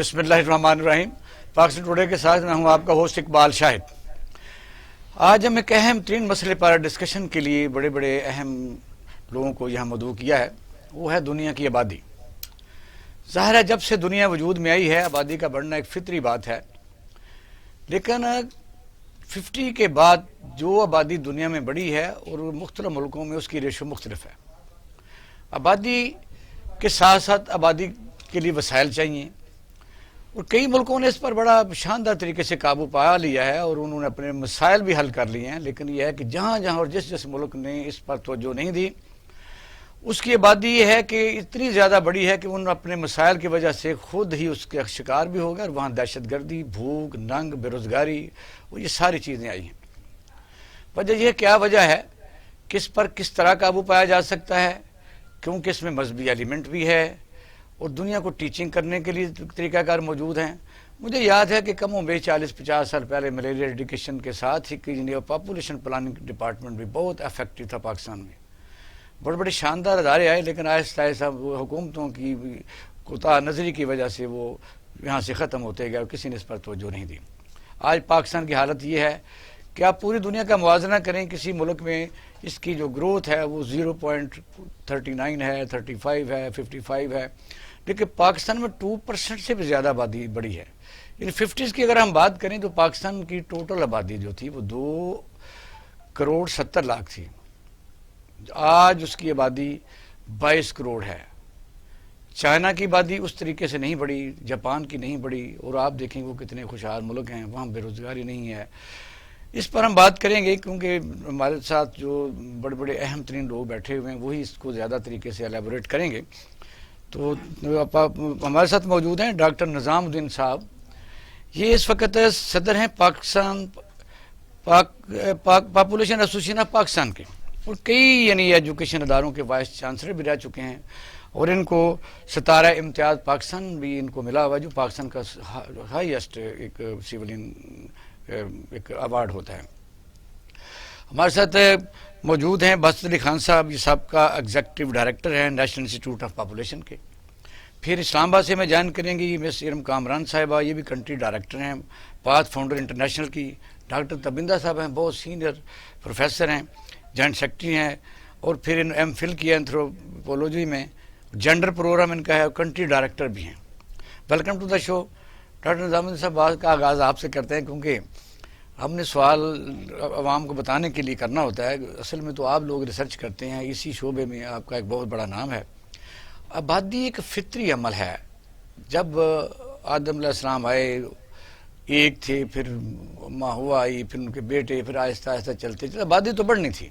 بسم اللہ الرحمن الرحیم. پاکستان ٹوڈے کے ساتھ میں ہوں آپ کا ہوسٹ اقبال شاہد. آج ہم ایک اہم ترین مسئلے پر ڈسکشن کے لیے بڑے بڑے اہم لوگوں کو یہاں مدعو کیا ہے. وہ ہے دنیا کی آبادی. ظاہر ہے جب سے دنیا وجود میں آئی ہے آبادی کا بڑھنا ایک فطری بات ہے، لیکن 50 کے بعد جو آبادی دنیا میں بڑھی ہے اور مختلف ملکوں میں اس کی ریشو مختلف ہے. آبادی کے ساتھ ساتھ آبادی کے لیے وسائل چاہیے، اور کئی ملکوں نے اس پر بڑا شاندار طریقے سے قابو پا لیا ہے اور انہوں نے اپنے مسائل بھی حل کر لیے ہیں. لیکن یہ ہے کہ جہاں جہاں اور جس ملک نے اس پر توجہ نہیں دی، اس کی آبادی یہ ہے کہ اتنی زیادہ بڑی ہے کہ ان اپنے مسائل کی وجہ سے خود ہی اس کے شکار بھی ہو گئے، اور وہاں دہشت گردی، بھوک، ننگ، بے روزگاری، وہ یہ ساری چیزیں آئی ہیں. وجہ یہ کیا وجہ ہے کہ اس پر کس طرح قابو پایا جا سکتا ہے؟ کیونکہ اس میں مذہبی ایلیمنٹ بھی ہے اور دنیا کو ٹیچنگ کرنے کے لیے طریقہ کار موجود ہیں. مجھے یاد ہے کہ کم و بیش 40-50 سال پہلے ملیریا ایڈوکیشن کے ساتھ ہی پاپولیشن پلاننگ ڈپارٹمنٹ بھی بہت افیکٹو تھا پاکستان میں. بڑے بڑے شاندار ادارے آئے، لیکن آہستہ آہستہ حکومتوں کی کوتاہ نظری کی وجہ سے وہ یہاں سے ختم ہوتے گئے اور کسی نے اس پر توجہ نہیں دی. آج پاکستان کی حالت یہ ہے کہ آپ پوری دنیا کا موازنہ کریں، کسی ملک میں اس کی جو گروتھ ہے وہ 0.39 ہے، 35 ہے، 55 ہے، لیکن پاکستان میں 2% سے بھی زیادہ آبادی بڑی ہے. یعنی 50s کی اگر ہم بات کریں تو پاکستان کی ٹوٹل آبادی جو تھی وہ 2.70 کروڑ تھی. آج اس کی آبادی 22 کروڑ ہے. چائنا کی آبادی اس طریقے سے نہیں بڑھی، جاپان کی نہیں بڑھی، اور آپ دیکھیں وہ کتنے خوشحال ملک ہیں، وہاں بے روزگاری نہیں ہے. اس پر ہم بات کریں گے کیونکہ ہمارے ساتھ جو بڑے بڑے اہم ترین لوگ بیٹھے ہوئے ہیں وہی اس کو زیادہ طریقے سے ایلیبوریٹ کریں گے. تو ہمارے ساتھ موجود ہیں ڈاکٹر نظام الدین صاحب. یہ اس وقت صدر ہیں Pakistan population association of Pakistan کے، اور کئی یعنی ایجوکیشن اداروں کے وائس چانسلر بھی رہ چکے ہیں، اور ان کو ستارہ امتیاز پاکستان بھی ان کو ملا ہوا جو پاکستان کا ہائیسٹ ایک سیولین ایک ایوارڈ ہوتا ہے. ہمارے ساتھ موجود ہیں باسط علی خان صاحب، یہ سابقہ ایگزیکٹو ڈائریکٹر ہیں نیشنل انسٹیٹیوٹ آف پاپولیشن کے. پھر اسلام آباد سے میں جوائن کریں گی مس ارم کامران صاحبہ، یہ بھی کنٹری ڈائریکٹر ہیں پاتھ فاؤنڈر انٹرنیشنل کی. ڈاکٹر تبندہ صاحب ہیں، بہت سینئر پروفیسر ہیں، جوائنٹ سیکرٹری ہیں، اور پھر ایم فل کیا اینتھروپولوجی میں، جینڈر پروگرام ان کا ہے، کنٹری ڈائریکٹر بھی ہیں. Welcome to the show. Doctor Nizamuddin صاحب، بات کا آغاز آپ سے کرتے ہیں کیونکہ ہم نے سوال عوام کو بتانے کے لیے کرنا ہوتا ہے. اصل میں تو آپ لوگ ریسرچ کرتے ہیں، اسی شعبے میں آپ کا ایک بہت بڑا نام ہے. آبادی ایک فطری عمل ہے. جب آدم علیہ السلام آئے ایک تھے، پھر ماں ہوا آئی، پھر ان کے بیٹے، پھر آہستہ آہستہ چلتے چلتے آبادی تو بڑھنی تھی.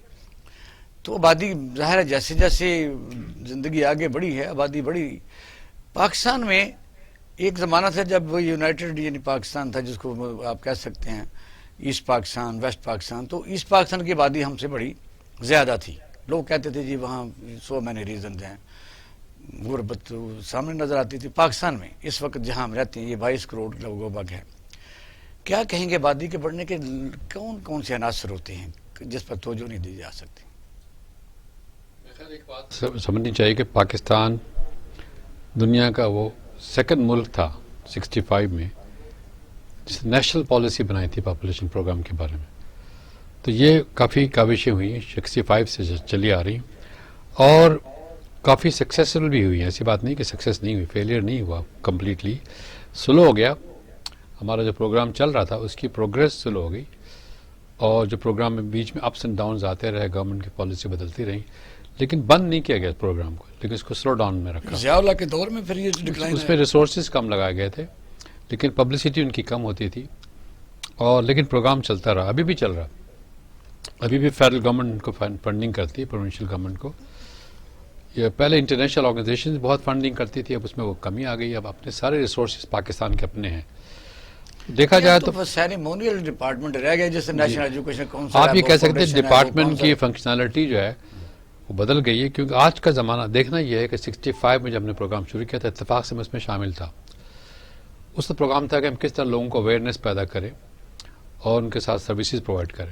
تو آبادی ظاہر ہے جیسے جیسے زندگی آگے بڑھی ہے آبادی بڑھی. پاکستان میں ایک زمانہ تھا جب وہ یونائٹڈ یعنی پاکستان تھا، جس کو آپ کہہ سکتے ہیں ایسٹ پاکستان، ویسٹ پاکستان. تو ایسٹ پاکستان کی آبادی ہم سے بڑی زیادہ تھی. لوگ کہتے تھے جی وہاں سو مینی ریزنز ہیں، غربت سامنے نظر آتی تھی. پاکستان میں اس وقت جہاں ہم رہتے ہیں یہ 22 کروڑ لوگوں بگ ہے. کیا کہیں گے آبادی کے بڑھنے کے کون کون سے عناصر ہوتے ہیں جس پر توجہ نہیں دی جا سکتی؟ ایک بات سمجھنی چاہیے کہ پاکستان دنیا کا وہ سیکنڈ ملک تھا 65 میں جس نے نیشنل پالیسی بنائی تھی پاپولیشن پروگرام کے بارے میں. تو یہ کافی کاوشیں ہوئی ہیں 65 سے چلی آ رہی ہیں، اور کافی سکسیسفل بھی ہوئی ہیں. ایسی بات نہیں کہ سکسیس نہیں ہوئی، فیلئر نہیں ہوا کمپلیٹلی. سلو ہو گیا ہمارا جو پروگرام چل رہا تھا، اس کی پروگریس سلو ہو گئی، اور جو پروگرام میں بیچ میں اپس اینڈ ڈاؤنز آتے رہے، گورنمنٹ کی پالیسی بدلتی رہی، لیکن بند نہیں کیا گیا پروگرام کو، لیکن اس کو سلو ڈاؤن میں رکھا. ضیاء اللہ کے دور میں پھر یہ ڈکلائن اس میں ریسورسز کم لگائے گئے تھے، لیکن پبلسٹی ان کی کم ہوتی تھی، اور لیکن پروگرام چلتا رہا، ابھی بھی چل رہا. ابھی بھی فیڈرل گورنمنٹ کو فنڈنگ کرتی ہے، پروونشل گورنمنٹ کو. یہ پہلے انٹرنیشنل آرگنائزیشن بہت فنڈنگ کرتی تھی، اب اس میں وہ کمی آ گئی. اب اپنے سارے ریسورسز پاکستان کے اپنے ہیں. دیکھا جائے تو سیریمونیل ڈپارٹمنٹ رہ گیا جیسے نیشنل ایجوکیشن کونسل. آپ یہ کہہ سکتے ہیں ڈپارٹمنٹ کی فنکشنالٹی جو ہے وہ بدل گئی ہے، کیونکہ آج کا زمانہ دیکھنا یہ ہے کہ 65 میں جب ہم نے پروگرام شروع کیا تھا، اتفاق سے میں اس میں شامل تھا. اس کا پروگرام تھا کہ ہم کس طرح لوگوں کو اویئرنیس پیدا کریں اور ان کے ساتھ سروسز پرووائڈ کریں.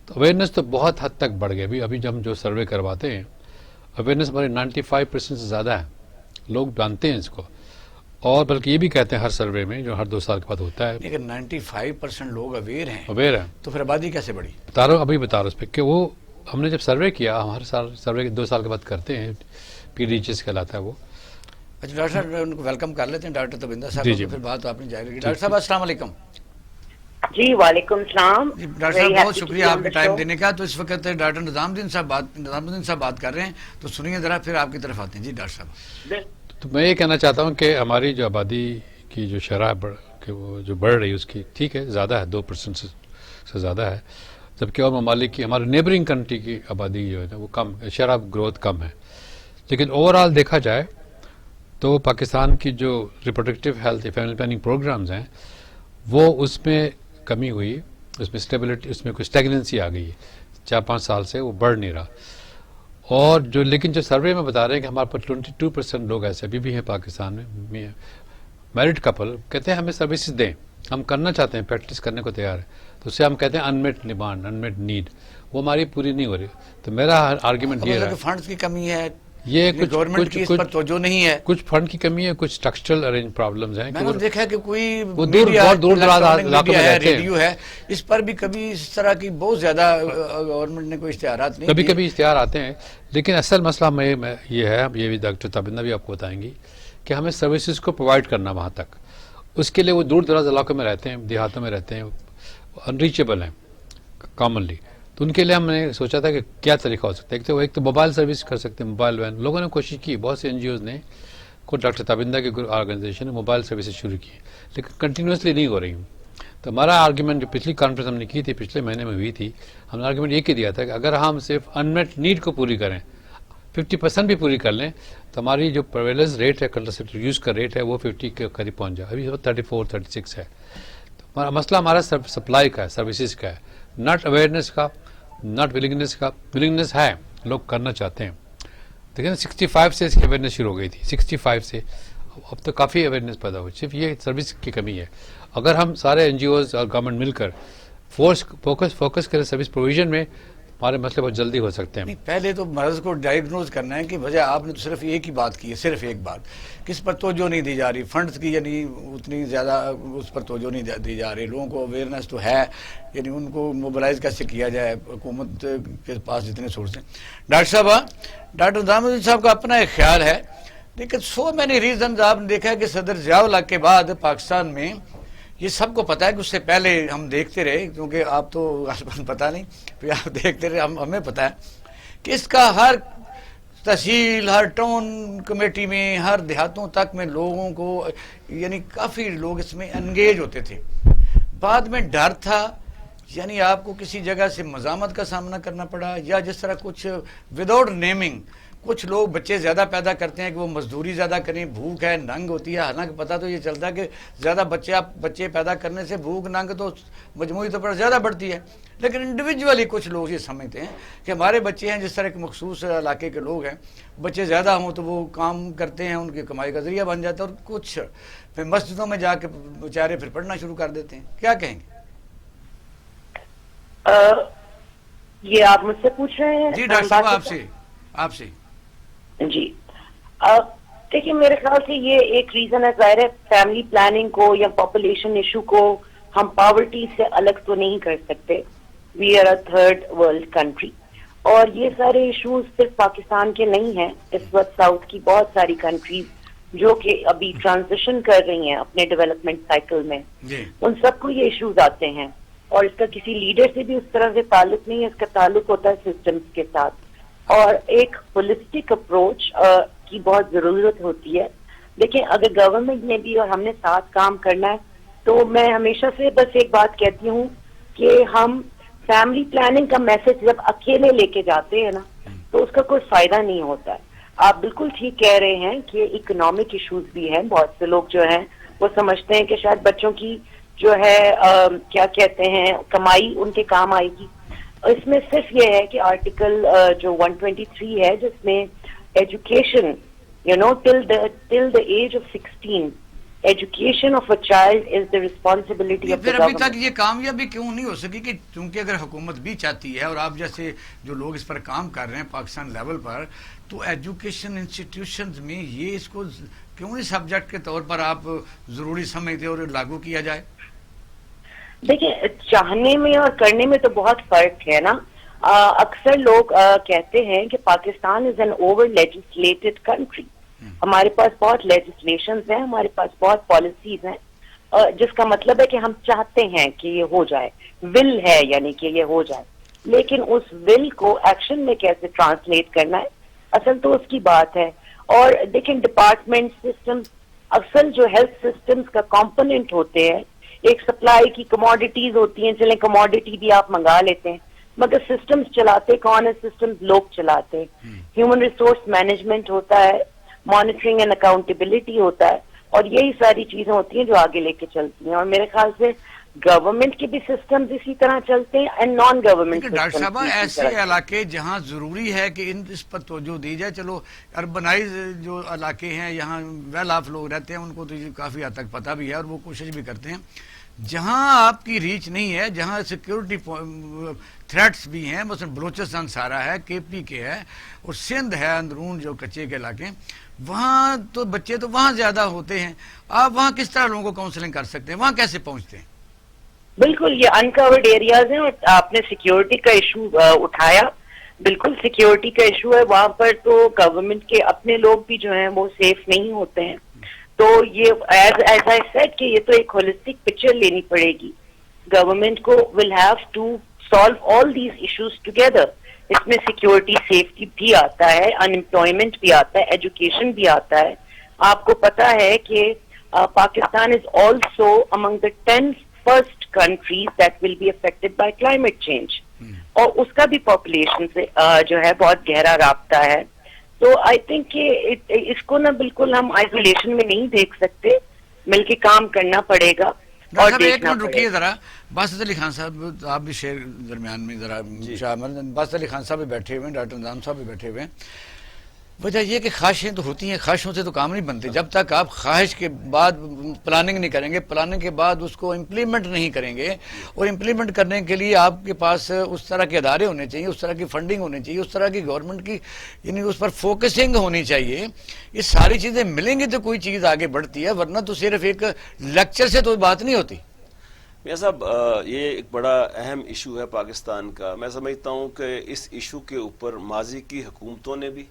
تو اویئرنیس تو بہت حد تک بڑھ گئی. ابھی جب ہم جو سروے کرواتے ہیں اویئرنیس ہمارے 95% سے زیادہ ہے، لوگ جانتے ہیں اس کو. اور بلکہ یہ بھی کہتے ہیں ہر سروے میں جو ہر 2 سال کے بعد ہوتا ہے، لیکن 95% لوگ اویئر ہیں، اویئر ہے. تو پھر آبادی کیسے بڑھی؟ بتا رہا ہوں، ابھی بتا رہا ہوں اس پہ کہ وہ ہم نے جب سروے کیا، ہم ہر سال سروے 2 سال کے بعد کرتے ہیں، پی ڈی ایچ ایس کہلاتا ہے وہ. اچھا ڈاکٹر صاحب ان کو ویلکم کر لیتے ہیں، ڈاکٹر تبندہ صاحب جی جی. کو، پھر بات آپ نے جائے گی. ڈاکٹر صاحب السلام علیکم. جی وعلیکم السلام. جی ڈاکٹر صاحب بہت شکریہ آپ کے ٹائم دینے کا. تو اس وقت ڈاکٹر نظام الدین صاحب بات کر رہے ہیں، تو سنیے ذرا، پھر آپ کی طرف آتے ہیں. جی ڈاکٹر صاحب. تو میں یہ کہنا چاہتا ہوں کہ ہماری جو آبادی کی جو شرح کہ وہ جو بڑھ رہی ہے اس کی ٹھیک ہے، زیادہ ہے، 2% سے زیادہ ہے، جبکہ اور ممالک کی ہمارے نیبرنگ کنٹری کی آبادی جو ہے نا وہ کم، شرح گروتھ کم ہے. لیکن اوور آل دیکھا جائے تو پاکستان کی جو reproductive health family planning programmes ہیں وہ اس میں کمی ہوئی، اس میں اسٹیبلٹی، اس میں کوئی اسٹیگننسی آ گئی ہے 4-5 سال سے، وہ بڑھ نہیں رہا. اور جو لیکن جو سروے میں بتا رہے ہیں کہ ہمارے پاس 22% لوگ ایسے ابھی بھی ہیں پاکستان میں، میرڈ کپل کہتے ہیں ہمیں سروسز دیں، ہم کرنا چاہتے ہیں، پریکٹس کرنے کو تیار ہے، تو اسے ہم کہتے ہیں انمیٹ ڈیمانڈ، انمیٹ نیڈ، وہ ہماری پوری نہیں ہو رہی. تو میرا آرگیومنٹ یہ ہے فنڈز کی کمی ہے، یہ گورنمنٹ کی اس پر توجہ نہیں ہے، کچھ فنڈ کی کمی ہے، کچھ اسٹرکچرل ارینج پرابلمز ہیں. میں نے دیکھا ہے کہ کوئی بہت دور دراز علاقوں میں رہتے ہیں، ریڈیو ہے، اس پر بھی کبھی اس طرح کی بہت زیادہ گورنمنٹ نے کوئی اشتہارات نہیں، کبھی کبھی اشتہار آتے ہیں. لیکن اصل مسئلہ میں یہ ہے، یہ بھی ڈاکٹر تابندہ بھی آپ کو بتائیں گی، کہ ہمیں سروسز کو پرووائڈ کرنا وہاں تک. اس کے لیے وہ دور دراز علاقوں میں رہتے ہیں، دیہاتوں میں رہتے ہیں، انریچیبل ہیں کامنلی. تو ان کے لیے ہم نے سوچا تھا کہ کیا طریقہ ہو سکتا ہے. ایک تو موبائل سروس کر سکتے ہیں، موبائل وین. لوگوں نے کوشش کی، بہت سے NGOs نے، کو ڈاکٹر تابندہ کے آرگنائزیشن نے موبائل سروسز شروع کی، لیکن کنٹینیوسلی نہیں ہو رہی ہوں. تو ہمارا آرگیومنٹ جو پچھلی کانفرنس ہم نے کی تھی، پچھلے مہینے میں ہوئی تھی، ہم نے آرگیومنٹ یہ کہ دیا تھا کہ اگر ہم صرف انمیٹ نیڈ کو پوری کریں، 50% بھی پوری کر لیں، تو ہماری جو پرویلنس ریٹ ہے، کنٹرسیپٹیو یوز کا ریٹ ہے، وہ 50 کے قریب پہنچ جائے. ابھی 34-36 ہے. تو مسئلہ ہمارا سپلائی کا ہے، سروسز کا ہے، ناٹ اویئرنیس کا، ناٹ ولنگنیس کا. ولنگنیس ہے، لوگ کرنا چاہتے ہیں. دیکھیں 65 سے اس کی اویئرنیس شروع ہو گئی تھی، 65 سے اب تو کافی اویئرنیس پیدا ہوئی. صرف یہ سروس کی کمی ہے. اگر ہم سارے NGOs اور گورنمنٹ مل کر فوکس کریں سروس پروویژن میں، ہمارے مسئلے بہت جلدی ہو سکتے ہیں. پہلے تو مرض کو ڈائگنوز کرنا ہے کہ وجہ آپ نے تو صرف ایک ہی بات کی ہے، صرف ایک بات، کس پر توجہ نہیں دی جا رہی، فنڈز کی یعنی اتنی زیادہ اس پر توجہ نہیں دی جا رہی. لوگوں کو اویئرنیس تو ہے، یعنی ان کو موبلائز کیسے کیا جائے، حکومت کے پاس جتنے سورس ہیں. ڈاکٹر صاحب، ڈاکٹر نظام الدین صاحب کا اپنا ایک خیال ہے، لیکن سو مینی ریزنز آپ نے دیکھا ہے کہ صدر ضیاء الحق کے بعد پاکستان میں، یہ سب کو پتا ہے کہ اس سے پہلے ہم دیکھتے رہے، کیونکہ آپ تو غالباً پتہ نہیں، پھر آپ دیکھتے رہے، ہمیں پتا ہے کہ اس کا ہر تحصیل، ہر ٹاؤن کمیٹی میں، ہر دیہاتوں تک میں لوگوں کو، یعنی کافی لوگ اس میں انگیج ہوتے تھے. بعد میں ڈر تھا، یعنی آپ کو کسی جگہ سے مزاحمت کا سامنا کرنا پڑا، یا جس طرح کچھ وداؤٹ نیمنگ کچھ لوگ بچے زیادہ پیدا کرتے ہیں کہ وہ مزدوری زیادہ کریں، بھوک ہے، ننگ ہوتی ہے. حالانکہ پتہ تو یہ چلتا ہے کہ زیادہ بچے پیدا کرنے سے بھوک ننگ تو مجموعی طور پر زیادہ بڑھتی ہے. لیکن انڈیویجولی کچھ لوگ یہ سمجھتے ہیں کہ ہمارے بچے ہیں، جس طرح کے مخصوص علاقے کے لوگ ہیں، بچے زیادہ ہوں تو وہ کام کرتے ہیں، ان کی کمائی کا ذریعہ بن جاتا ہے، اور کچھ پھر مسجدوں میں جا کے بیچارے پھر پڑھنا شروع کر دیتے ہیں. کیا کہیں گے؟ یہ آپ مجھ سے پوچھ رہے ہیں؟ جی ڈاکٹر صاحب، آپ سے. جی دیکھیے، میرے خیال سے یہ ایک ریزن ہے. ظاہر ہے فیملی پلاننگ کو یا پاپولیشن ایشو کو ہم پاورٹی سے الگ تو نہیں کر سکتے. We are a third world country, اور یہ سارے ایشوز صرف پاکستان کے نہیں ہیں. اس وقت ساؤتھ کی بہت ساری کنٹریز جو کہ ابھی ٹرانزیشن کر رہی ہیں اپنے ڈیولپمنٹ سائیکل میں، ان سب کو یہ ایشوز آتے ہیں. اور اس کا کسی لیڈر سے بھی اس طرح سے تعلق نہیں ہے، اس کا تعلق ہوتا ہے سسٹمز کے ساتھ. اور ایک ہولسٹک اپروچ کی بہت ضرورت ہوتی ہے. لیکن اگر گورنمنٹ نے بھی اور ہم نے ساتھ کام کرنا ہے، تو میں ہمیشہ سے بس ایک بات کہتی ہوں کہ ہم فیملی پلاننگ کا میسج جب اکیلے لے کے جاتے ہیں نا، تو اس کا کوئی فائدہ نہیں ہوتا ہے. آپ بالکل ٹھیک کہہ رہے ہیں کہ اکنامک ایشوز بھی ہیں. بہت سے لوگ جو ہیں وہ سمجھتے ہیں کہ شاید بچوں کی جو ہے کیا کہتے ہیں کمائی ان کے کام آئے گی. اس میں صرف یہ ہے کہ آرٹیکل جو 123 ہے، جس میں education till the age of 16 Education of a child is the responsibility of the پھر ابھی government. تک یہ کامیابی کیوں نہیں ہو سکی کہ چونکہ اگر حکومت بھی چاہتی ہے اور آپ جیسے جو لوگ اس پر کام کر رہے ہیں پاکستان لیول پر، تو ایجوکیشن انسٹیٹیوشنز میں یہ اس کو کیوں نہیں سبجیکٹ کے طور پر آپ ضروری سمجھتے اور لاگو کیا جائے؟ دیکھیں، چاہنے میں اور کرنے میں تو بہت فرق ہے نا. اکثر لوگ کہتے ہیں کہ Pakistan is an over legislated country. ہمارے پاس بہت لیجسلیشنز ہیں، ہمارے پاس بہت پالیسیز ہیں، جس کا مطلب ہے کہ ہم چاہتے ہیں کہ یہ ہو جائے، ول ہے یعنی کہ یہ ہو جائے، لیکن اس ول کو ایکشن میں کیسے ٹرانسلیٹ کرنا ہے اصل تو اس کی بات ہے. اور دیکھیں، ڈپارٹمنٹ سسٹم اصل جو ہیلتھ سسٹمز کا کمپوننٹ ہوتے ہیں، ایک سپلائی کی کموڈیٹیز ہوتی ہیں، چلیں کموڈیٹی بھی آپ منگا لیتے ہیں، مگر سسٹمز چلاتے کون ہے؟ سسٹمز لوگ چلاتے ہیں. ہیومن ریسورس مینجمنٹ ہوتا ہے، مانیٹرنگ اینڈ اکاؤنٹیبلٹی ہوتا ہے، اور یہی ساری چیزیں ہوتی ہیں جو آگے لے کے چلتی ہیں. اور میرے خیال سے گورنمنٹ کے بھی سسٹمز اسی طرح چلتے ہیں اینڈ نان گورنمنٹ لیکن ڈاکٹر صاحبہ ایسے علاقے جہاں ضروری ہے کہ اس پر توجہ دی جائے، چلو اربنائز جو علاقے ہیں یہاں ویل آف لوگ رہتے ہیں، ان کو تو یہ کافی حد تک پتہ بھی ہے اور وہ کوشش بھی کرتے ہیں. جہاں آپ کی ریچ نہیں ہے، جہاں سیکیورٹی تھریٹس بھی ہیں، مثلا بلوچستان سارا ہے، کے پی کے ہے اور سندھ ہے، اندرون جو کچے کے علاقے، وہاں تو بچے تو وہاں زیادہ ہوتے ہیں. آپ وہاں کس طرح لوگوں کو کاؤنسلنگ کر سکتے ہیں؟ وہاں کیسے پہنچتے ہیں؟ بالکل یہ انکورڈ ایریاز ہیں، اور آپ نے سیکیورٹی کا ایشو اٹھایا. بالکل سیکیورٹی کا ایشو ہے وہاں پر. تو گورنمنٹ کے اپنے لوگ بھی جو ہیں وہ سیف نہیں ہوتے ہیں. تو یہ ایز آئی سیڈ کہ یہ تو ایک ہولسٹک پکچر لینی پڑے گی. گورنمنٹ کو will have to solve all these issues together. اس میں سیکیورٹی، سیفٹی بھی آتا ہے، انمپلائمنٹ بھی آتا ہے، ایجوکیشن بھی آتا ہے. آپ کو پتا ہے کہ Pakistan is also among the 10 first countries that will be affected by climate change, اور اس کا بھی پاپولیشن سے جو ہے بہت گہرا رابطہ ہے. تو آئی تھنک کہ اس کو نا بالکل ہم آئسولیشن میں نہیں دیکھ سکتے، مل کے کام کرنا پڑے گا. اور ایک منٹ رکیے ذرا. باسط علی خان صاحب آپ بھی شیئر درمیان میں ذرا شامل. باسط علی خان صاحب بھی بیٹھے ہوئے ہیں، ڈاکٹر نظام صاحب بھی بیٹھے ہوئے ہیں. وجہ یہ کہ خواہشیں تو ہوتی ہیں، خواہشوں سے تو کام نہیں بنتے. جب تک آپ خواہش کے بعد پلاننگ نہیں کریں گے، پلاننگ کے بعد اس کو امپلیمنٹ نہیں کریں گے، اور امپلیمنٹ کرنے کے لیے آپ کے پاس اس طرح کے ادارے ہونے چاہیے، اس طرح کی فنڈنگ ہونی چاہیے، اس طرح کی گورنمنٹ کی یعنی اس پر فوکسنگ ہونی چاہیے. یہ ساری چیزیں ملیں گی تو کوئی چیز آگے بڑھتی ہے، ورنہ تو صرف ایک لیکچر سے تو بات نہیں ہوتی. میاں صاحب، یہ ایک بڑا اہم ایشو ہے پاکستان کا. میں سمجھتا ہوں کہ اس ایشو کے اوپر ماضی کی حکومتوں نے بھی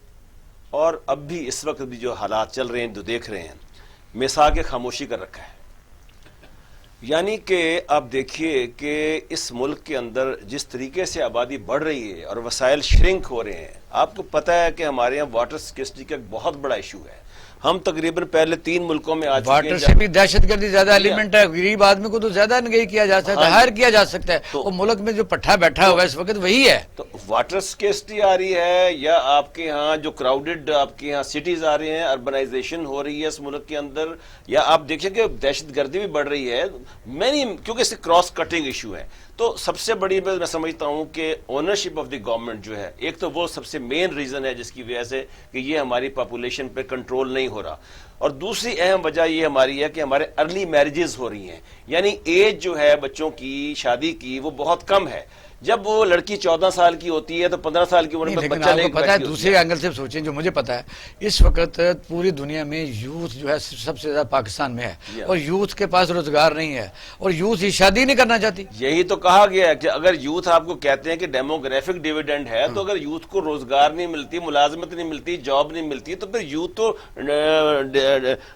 اور اب بھی اس وقت بھی جو حالات چل رہے ہیں، جو دیکھ رہے ہیں، میثاق خاموشی کر رکھا ہے. یعنی کہ آپ دیکھیے کہ اس ملک کے اندر جس طریقے سے آبادی بڑھ رہی ہے اور وسائل شرنک ہو رہے ہیں. آپ کو پتہ ہے کہ ہمارے یہاں واٹر سکیورٹی کا ایک بہت بڑا ایشو ہے. ہم تقریباً پہلے 3 ملکوں میں آج واٹر سے بھی دہشت گردی زیادہ ایلیمنٹ ہے. غریب آدمی کو تو زیادہ انگیج کیا جا سکتا ہے، ہائر کیا جا سکتا ہے. وہ ملک میں جو پٹھا بیٹھا ہوا ہے اس وقت وہی ہے. تو واٹر سکیورٹی آ رئی ہے، یا آپ کے ہاں جو کراؤڈڈ آپ کے ہاں سٹیز آ رہے ہیں، اربنائزیشن ہو رہی ہے اس ملک کے اندر، یا آپ دیکھیں کہ دہشت گردی بھی بڑھ رہی ہے. کیونکہ اس سے کراس کٹنگ ایشو ہے. تو سب سے بڑی بات میں سمجھتا ہوں کہ اونرشپ آف دی گورنمنٹ جو ہے، ایک تو وہ سب سے مین ریزن ہے جس کی وجہ سے کہ یہ ہماری پاپولیشن پہ کنٹرول نہیں ہو رہا. اور دوسری اہم وجہ یہ ہماری ہے کہ ہمارے ارلی میرجز ہو رہی ہیں، یعنی ایج جو ہے بچوں کی شادی کی وہ بہت کم ہے. جب وہ لڑکی 14 سال کی ہوتی ہے تو 15 سال کی عمر میں بچہ لے کے پتا ہے. دوسرے اینگل سے سوچیں، جو مجھے پتا ہے اس وقت پوری دنیا میں یوتھ جو ہے سب سے زیادہ پاکستان میں ہے، اور یوتھ کے پاس روزگار نہیں ہے، اور یوتھ ہی شادی نہیں کرنا چاہتی. یہی تو کہا گیا ہے کہ اگر یوتھ آپ کو کہتے ہیں کہ ڈیموگرافک ڈیویڈنڈ ہے، تو اگر یوتھ کو روزگار نہیں ملتی، ملازمت نہیں ملتی، جاب نہیں ملتی، تو پھر یوتھ تو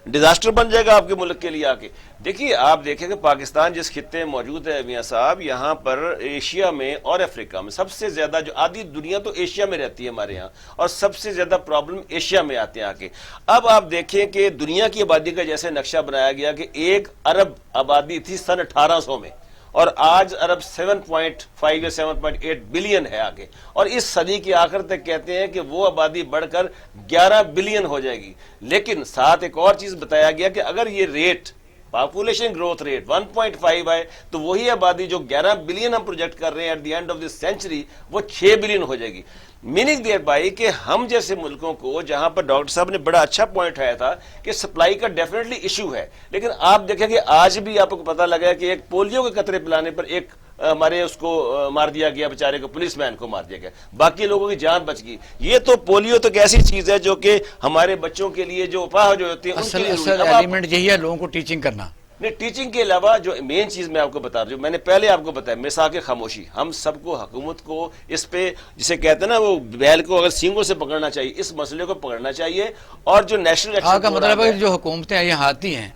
ڈیزاسٹر بن جائے گا آپ کے ملک کے لیے آ کے. دیکھیے آپ دیکھیں کہ پاکستان جس خطے میں موجود ہے میاں صاحب، یہاں پر ایشیا میں اور افریقہ میں سب سے زیادہ جو آدھی دنیا تو ایشیا میں رہتی ہے ہمارے یہاں، اور سب سے زیادہ پرابلم ایشیا میں آتے ہیں آ کے. اب آپ دیکھیں کہ دنیا کی آبادی کا جیسے نقشہ بنایا گیا کہ 1 ارب آبادی تھی سن 1800 میں، اور آج ارب 7.5 یا 7.8 بلین ہے آگے، اور اس صدی کی آخر تک کہتے ہیں کہ وہ آبادی بڑھ کر 11 بلین ہو جائے گی. لیکن ساتھ ایک اور چیز بتایا گیا کہ اگر یہ ریٹ پاپولیشن گروتھ ریٹ 1.5 ہے تو وہی آبادی جو 11 بلین ہم پروجیکٹ کر رہے ہیں at the end of this century وہ 6 بلین ہو جائے گی. میننگ دیئر بائی کہ ہم جیسے ملکوں کو, جہاں پر ڈاکٹر صاحب نے بڑا اچھا پوائنٹ آیا تھا کہ سپلائی کا ڈیفینیٹلی ایشو ہے, لیکن آپ دیکھیں کہ آج بھی آپ کو پتا لگا کہ ایک پولیو کے قطرے پلانے پر ایک ہمارے اس کو مار دیا گیا, بیچارے کو پولیس مین کو مار دیا گیا, باقی لوگوں کی جان بچ گئی. یہ تو پولیو تو ایک ایسی چیز ہے جو کہ ہمارے بچوں کے لیے جو افواہ جو ہوتی ہے اصل ایلیمنٹ یہی ہے لوگوں کو ٹیچنگ کرنا. نہیں, ٹیچنگ کے علاوہ جو مین چیز میں آپ کو بتا رہا ہوں, میں نے پہلے آپ کو بتایا مساق خاموشی. ہم سب کو, حکومت کو اس پہ جسے کہتے ہیں نا وہ بیل کو اگر سینگوں سے پکڑنا چاہیے, اس مسئلے کو پکڑنا چاہیے. اور جو نیشنل ایکشن کا مطلب ہے جو حکومتیں یہاں آتی ہیں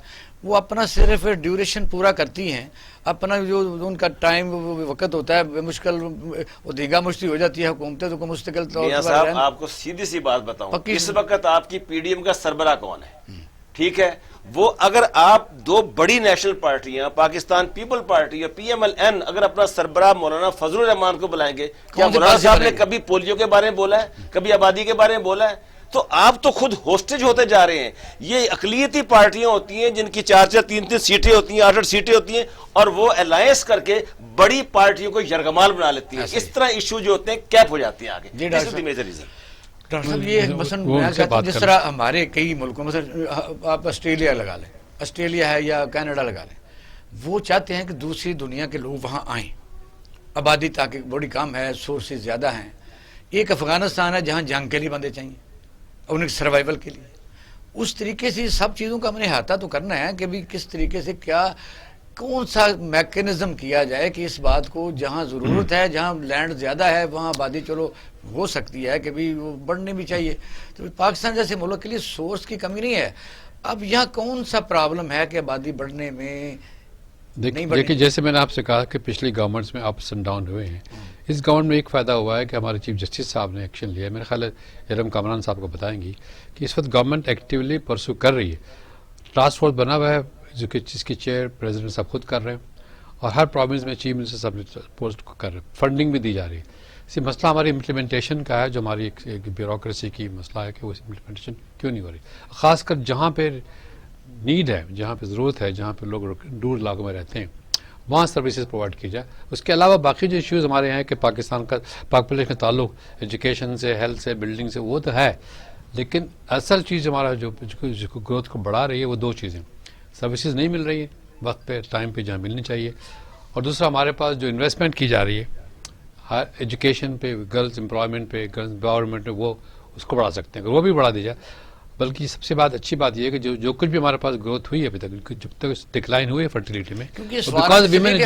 وہ اپنا صرف ڈیوریشن پورا کرتی ہیں, اپنا جو ان کا ٹائم وقت ہوتا ہے مشکل وہ دیگا مشتی ہو جاتی ہے حکومتیں تو مستقل طور پر. آپ کو سیدھی سی بات بتاؤں, اس وقت آپ کی پی ڈی ایم کا سربراہ کون ہے؟ ٹھیک ہے, وہ اگر آپ دو بڑی نیشنل پارٹیاں پاکستان پیپل پارٹی اور پی ایم ایل این اگر اپنا سربراہ مولانا فضل الرحمان کو بلائیں گے, کیا مولانا صاحب نے کبھی پولیو کے بارے میں بولا ہے, کبھی آبادی کے بارے میں بولا ہے؟ تو آپ تو خود ہوسٹیج ہوتے جا رہے ہیں. یہ اقلیتی پارٹیاں ہوتی ہیں جن کی 4-4 3-3 سیٹیں ہوتی ہیں, 8-8 سیٹیں ہوتی ہیں, اور وہ الائنس کر کے بڑی پارٹیوں کو یرغمال بنا لیتی ہیں. اس طرح ایشو جو ہوتے ہیں کیپ ہو جاتے ہیں آگے. ڈاکٹر صاحب یہ مثلا جس طرح ہمارے کئی ملکوں مثلا آپ آسٹریلیا لگا لیں, آسٹریلیا ہے یا کینیڈا لگا لیں, وہ چاہتے ہیں کہ دوسری دنیا کے لوگ وہاں آئیں, آبادی تاکہ بڑی کم ہے, سورسز زیادہ ہیں. ایک افغانستان ہے جہاں جنگ کے لیے بندے چاہیے, ان کے سروائیول کے لیے. اس طریقے سے سب چیزوں کا ہم نے احاطہ تو کرنا ہے کہ بھی کس طریقے سے کیا کون سا میکینزم کیا جائے کہ اس بات کو جہاں ضرورت ہے, جہاں لینڈ زیادہ ہے وہاں آبادی چلو ہو سکتی ہے کہ بھی وہ بڑھنے بھی چاہیے. تو پاکستان جیسے ملک کے لیے سورس کی کمی نہیں ہے. اب یہاں کون سا پرابلم ہے کہ آبادی بڑھنے میں دیکھیں, جیسے میں نے آپ سے کہا کہ پچھلی گورنمنٹس میں اپس اینڈ ڈاؤن ہوئے ہیں, اس گورنمنٹ میں ایک فائدہ ہوا ہے کہ ہمارے چیف جسٹس صاحب نے ایکشن لیا ہے. میرے خیال ہے ارم کامران صاحب کو بتائیں گی کہ اس وقت گورنمنٹ ایکٹیولی پرسو کر رہی ہے. ٹاسک فورس بنا ہوا ہے جس کی چیئر پریزیڈنٹ صاحب خود کر رہے ہیں, اور ہر پروونس میں چیف منسٹر صاحب پوسٹ کر رہے ہیں. فنڈنگ بھی دی جا رہی ہے. اسی مسئلہ ہماری امپلیمنٹیشن کا ہے, جو ہماری ایک بیوروکریسی کی مسئلہ ہے کہ وہ امپلیمنٹیشن کیوں نہیں ہو رہی, خاص کر جہاں پہ نیڈ ہے, جہاں پہ ضرورت ہے, جہاں پہ لوگ دور علاقوں میں رہتے ہیں وہاں سروسز پرووائڈ کی جائے. اس کے علاوہ باقی جو ایشوز ہمارے یہاں ہیں کہ پاکستان کا پاپولیشن کا تعلق ایجوکیشن سے, ہیلتھ سے, بلڈنگ سے, وہ تو ہے, لیکن اصل چیز ہمارا جو گروتھ کو بڑھا رہی ہے وہ دو چیزیں, سروسز نہیں مل رہی ہے وقت پہ, ٹائم پہ جہاں ملنی چاہیے, اور دوسرا ہمارے پاس جو انویسٹمنٹ کی جا رہی ہے ایجوکیشن پہ, گرلز امپلائمنٹ پہ, گرلز امپاورمنٹ پہ, وہ اس کو بڑھا سکتے ہیں, اگر وہ بھی بڑھا دی جائے. بلکہ سب سے اچھی بات یہ ہے کہ جو کچھ بھی ہمارے پاس گروتھ ہوئی ہے ابھی تک, جب تک ڈکلائن ہوئی ہے فرٹیلیٹی میں, کیونکہ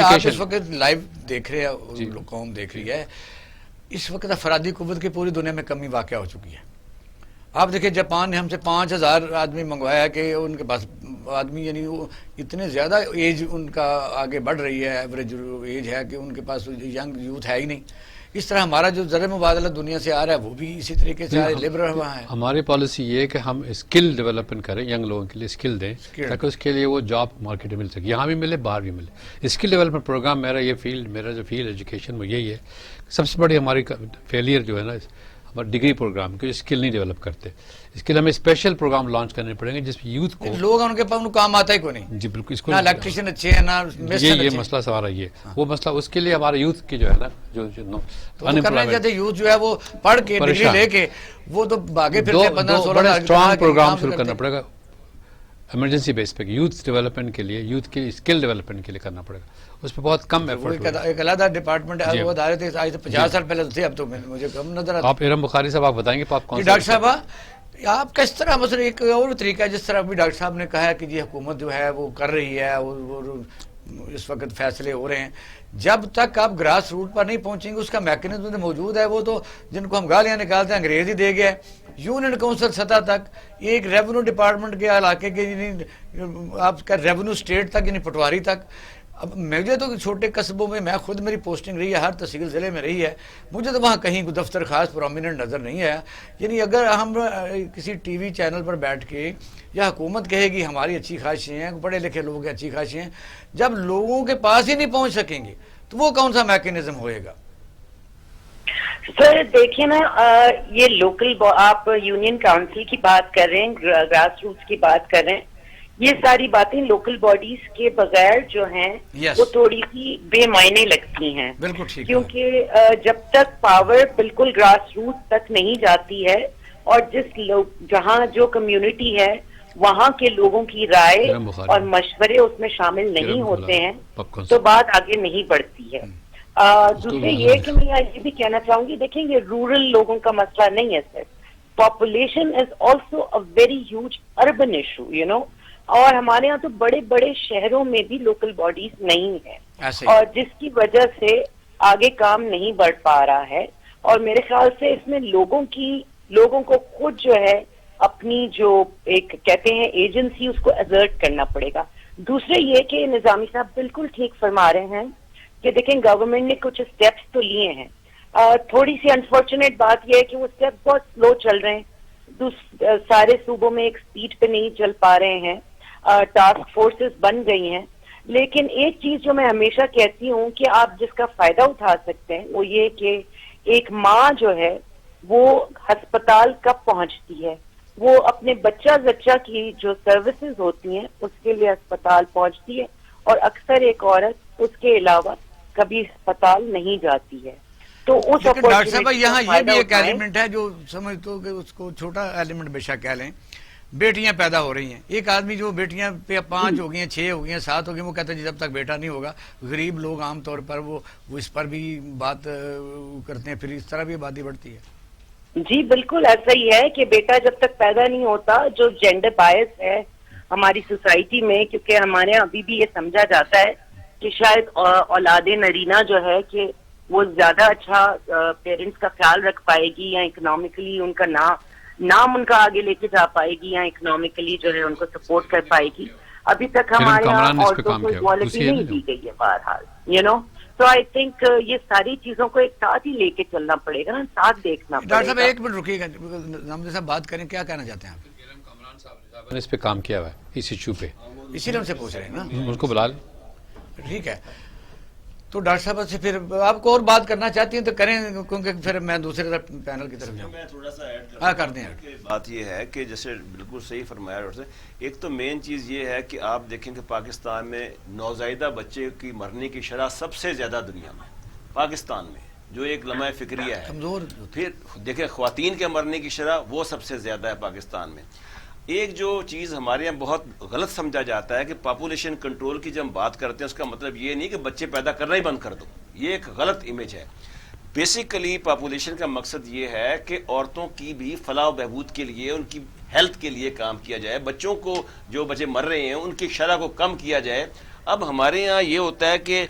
آپ اس وقت لائیو دیکھ رہے ہیں, قوم دیکھ رہی ہے, اس وقت افرادی قوت کی پوری دنیا میں کمی واقع ہو چکی ہے. آپ دیکھیں جاپان نے ہم سے 5000 آدمی منگوایا کہ ان کے پاس آدمی, یعنی وہ اتنے زیادہ ایج ان کا آگے بڑھ رہی ہے, ایوریج ایج ہے کہ ان کے پاس ینگ یوتھ ہے ہی نہیں. اس طرح ہمارا جو زر مبادلہ دنیا سے آ رہا ہے وہ بھی اسی طریقے سے لیبر وہاں ہے. ہماری پالیسی یہ ہے کہ ہم اسکل ڈیولپمنٹ کریں, ینگ لوگوں کے لیے اسکل دیں تاکہ اس کے لیے وہ جاب مارکیٹ میں مل سکے, یہاں بھی ملے, باہر بھی ملے. اسکل ڈیولپمنٹ پروگرام میرا جو فیلڈ ایجوکیشن میں یہی ہے. سب سے بڑی ہماری فیلئر جو ہے نا ہمارا ڈگری پروگرام کی اسکل نہیں ڈیولپ کرتے. اس کے لیے ہمیں اسپیشل پروگرام لانچ کرنے پڑیں گے جس میں یوتھ کو لوگ ان کے پاس کام آتا ہی کوئی نہیں. جی بالکل, اس کو الیکٹریشین اچھے ہیں نہ یہ مسئلہ ہمارا یہ وہ مسئلہ, اس کے لیے ہمارے یوتھ کی جو ہے نا جو کرنا چاہتے یوتھ جو ہے وہ پڑھ کے ڈگری لے کے وہ تو آگے پھر 15-16 اسٹرانگ پروگرام شروع کرنا پڑے گا ایمرجنسی بیس پہ, یوتھ ڈیولپمنٹ کے لیے, یوتھ کی اسکل ڈیولپمنٹ کے لیے کرنا پڑے گا. اس پہ بہت کم ایفرٹ, ایک علیحدہ ڈپارٹمنٹ ہے, وہ ادارے تھے آج 50 سال پہلے تھے, اب تو مجھے کم نظر آتا. آپ ارم بخاری صاحب آپ بتائیں گے آپ کون. ڈاکٹر صاحب آپ کس طرح مثلا ایک اور طریقہ ہے, جس طرح ابھی ڈاکٹر صاحب نے کہا ہے کہ یہ حکومت جو ہے وہ کر رہی ہے, وہ اس وقت فیصلے ہو رہے ہیں, جب تک آپ گراس روٹ پر نہیں پہنچیں گے اس کا میکینزم موجود ہے. وہ تو جن کو ہم گالیاں نکالتے ہیں انگریز ہی دے گیا ہے. یونین کونسل سطح تک, ایک ریونیو ڈپارٹمنٹ کے علاقے کے, یعنی آپ کا ریونیو اسٹیٹ تک, یعنی پٹواری تک. اب مجھے تو چھوٹے قصبوں میں, میں خود میری پوسٹنگ رہی ہے, ہر تحصیل ضلع میں رہی ہے, مجھے تو وہاں کہیں کوئی دفتر خاص پرومیننٹ نظر نہیں آیا. یعنی اگر ہم کسی ٹی وی چینل پر بیٹھ کے یا حکومت کہے گی ہماری اچھی خواہشیں ہیں, پڑھے لکھے لوگوں کی اچھی خواہشیں ہیں, جب لوگوں کے پاس ہی نہیں پہنچ سکیں گے تو وہ کون سا میکینزم ہوئے گا؟ سر دیکھیں نا, یہ لوکل آپ یونین کاؤنسل کی بات کر رہے ہیں, گراس روٹس کی بات کر رہے ہیں, یہ ساری باتیں لوکل باڈیز کے بغیر جو ہیں Yes. وہ تھوڑی سی بے معنی لگتی ہیں، بالکل ٹھیک ہے. کیونکہ جب تک پاور بالکل گراس روٹ تک نہیں جاتی ہے اور جہاں جو کمیونٹی ہے وہاں کے لوگوں کی رائے کرم بخاری. اور مشورے اس میں شامل نہیں کرم ہوتے بخاری. ہیں پاپ کارن تو سے. بات آگے نہیں بڑھتی ہے. دوسرے یہ کہ میں یہ بھی کہنا چاہوں گی، دیکھیں یہ رورل لوگوں کا مسئلہ نہیں ہے صرف، population is also a very huge urban issue you know, اور ہمارے یہاں تو بڑے بڑے شہروں میں بھی لوکل باڈیز نہیں ہیں ایسے اور جس کی وجہ سے آگے کام نہیں بڑھ پا رہا ہے. اور میرے خیال سے اس میں لوگوں کو خود جو ہے اپنی جو ایک کہتے ہیں ایجنسی، اس کو ایزرٹ کرنا پڑے گا. دوسرے یہ کہ نظامی صاحب بالکل ٹھیک فرما رہے ہیں کہ دیکھیں گورنمنٹ نے کچھ اسٹیپس تو لیے ہیں، تھوڑی سی انفارچونیٹ بات یہ ہے کہ وہ اسٹیپس بہت سلو چل رہے ہیں، سارے صوبوں میں ایک سپیڈ پہ نہیں چل پا رہے ہیں، ٹاسک فورسز بن گئی ہیں. لیکن ایک چیز جو میں ہمیشہ کہتی ہوں کہ آپ جس کا فائدہ اٹھا سکتے ہیں وہ یہ کہ ایک ماں جو ہے وہ ہسپتال کب پہنچتی ہے، وہ اپنے بچہ زچہ کی جو سروسز ہوتی ہیں اس کے لیے ہسپتال پہنچتی ہے، اور اکثر ایک عورت اس کے علاوہ کبھی ہسپتال نہیں جاتی ہے. تو اس لیکن ڈاکٹر صاحب opportunity یہاں کا یہ فائدہ بھی ایک اٹھائیں. ایلیمنٹ ہے جو سمجھ تو کہ اس کو چھوٹا ایلیمنٹ بے شک کہہ لیں، بیٹیاں پیدا ہو رہی ہیں. ایک آدمی جو بیٹیاں 5 ہو گئی ہیں، 6 ہو گئی ہیں، 7 ہو گئی ہیں، وہ کہتا ہے جی جب تک بیٹا نہیں ہوگا. غریب لوگ عام طور پر وہ اس پر بھی بات کرتے ہیں، پھر اس طرح بھی آبادی بڑھتی ہے. جی بالکل ایسا ہی ہے کہ بیٹا جب تک پیدا نہیں ہوتا، جو جینڈر بائس ہے ہماری سوسائٹی میں، کیونکہ ہمارے یہاں ابھی بھی یہ سمجھا جاتا ہے کہ شاید اولاد نرینہ جو ہے کہ وہ زیادہ اچھا پیرنٹس کا خیال رکھ پائے گی، یا اکنامکلی ان کا نام ان کا آگے لے کے جا پائے گی، یا اکنامکلی جو ہے ان کو سپورٹ کر پائے گی. ابھی تک ہمارے یہاں کامران نے اس پہ عورتوں کام کو کیا. اکوالٹی دوسری ہے نا نہیں جو. دی گئی ہے بہرحال یو نو. تو آئی تھنک یہ ساری چیزوں کو ایک ساتھ ہی لے کے چلنا پڑے گا نا، ساتھ دیکھنا ڈاکٹر پڑے صاحب گا. ایک منٹ رکیے گا، نامزد صاحب بات کریں، کیا کہنا چاہتے ہیں آپ؟ کامران صاحب نے اس پہ کام کیا ہوا ہے، اس ایشو پہ. اسی لیے ہم سے پوچھ رہے ہیں نا. ان کو بلا لیں. ٹھیک ہے، تو ڈاکٹر صاحب سے پھر آپ کو اور بات کرنا چاہتی ہیں تو کریں، کیونکہ پھر میں دوسرے طرف پینل کی طرف جاؤں. میں تھوڑا سا ایڈ ہاں کر دیں. بات یہ ہے کہ جیسے بالکل صحیح فرمایا ڈاکٹر صاحب، ایک تو مین چیز یہ ہے کہ آپ دیکھیں کہ پاکستان میں نوزائیدہ بچے کی مرنے کی شرح سب سے زیادہ دنیا میں پاکستان میں، جو ایک لمحہ فکریہ ہے. کمزور پھر دیکھیں خواتین کے مرنے کی شرح وہ سب سے زیادہ ہے پاکستان میں. ایک جو چیز ہمارے یہاں بہت غلط سمجھا جاتا ہے کہ پاپولیشن کنٹرول کی جب ہم بات کرتے ہیں اس کا مطلب یہ نہیں کہ بچے پیدا کرنا ہی بند کر دو، یہ ایک غلط امیج ہے. بیسیکلی پاپولیشن کا مقصد یہ ہے کہ عورتوں کی بھی فلاح و بہبود کے لیے، ان کی ہیلتھ کے لیے کام کیا جائے، بچوں کو جو بچے مر رہے ہیں ان کی شرح کو کم کیا جائے. اب ہمارے یہاں یہ ہوتا ہے کہ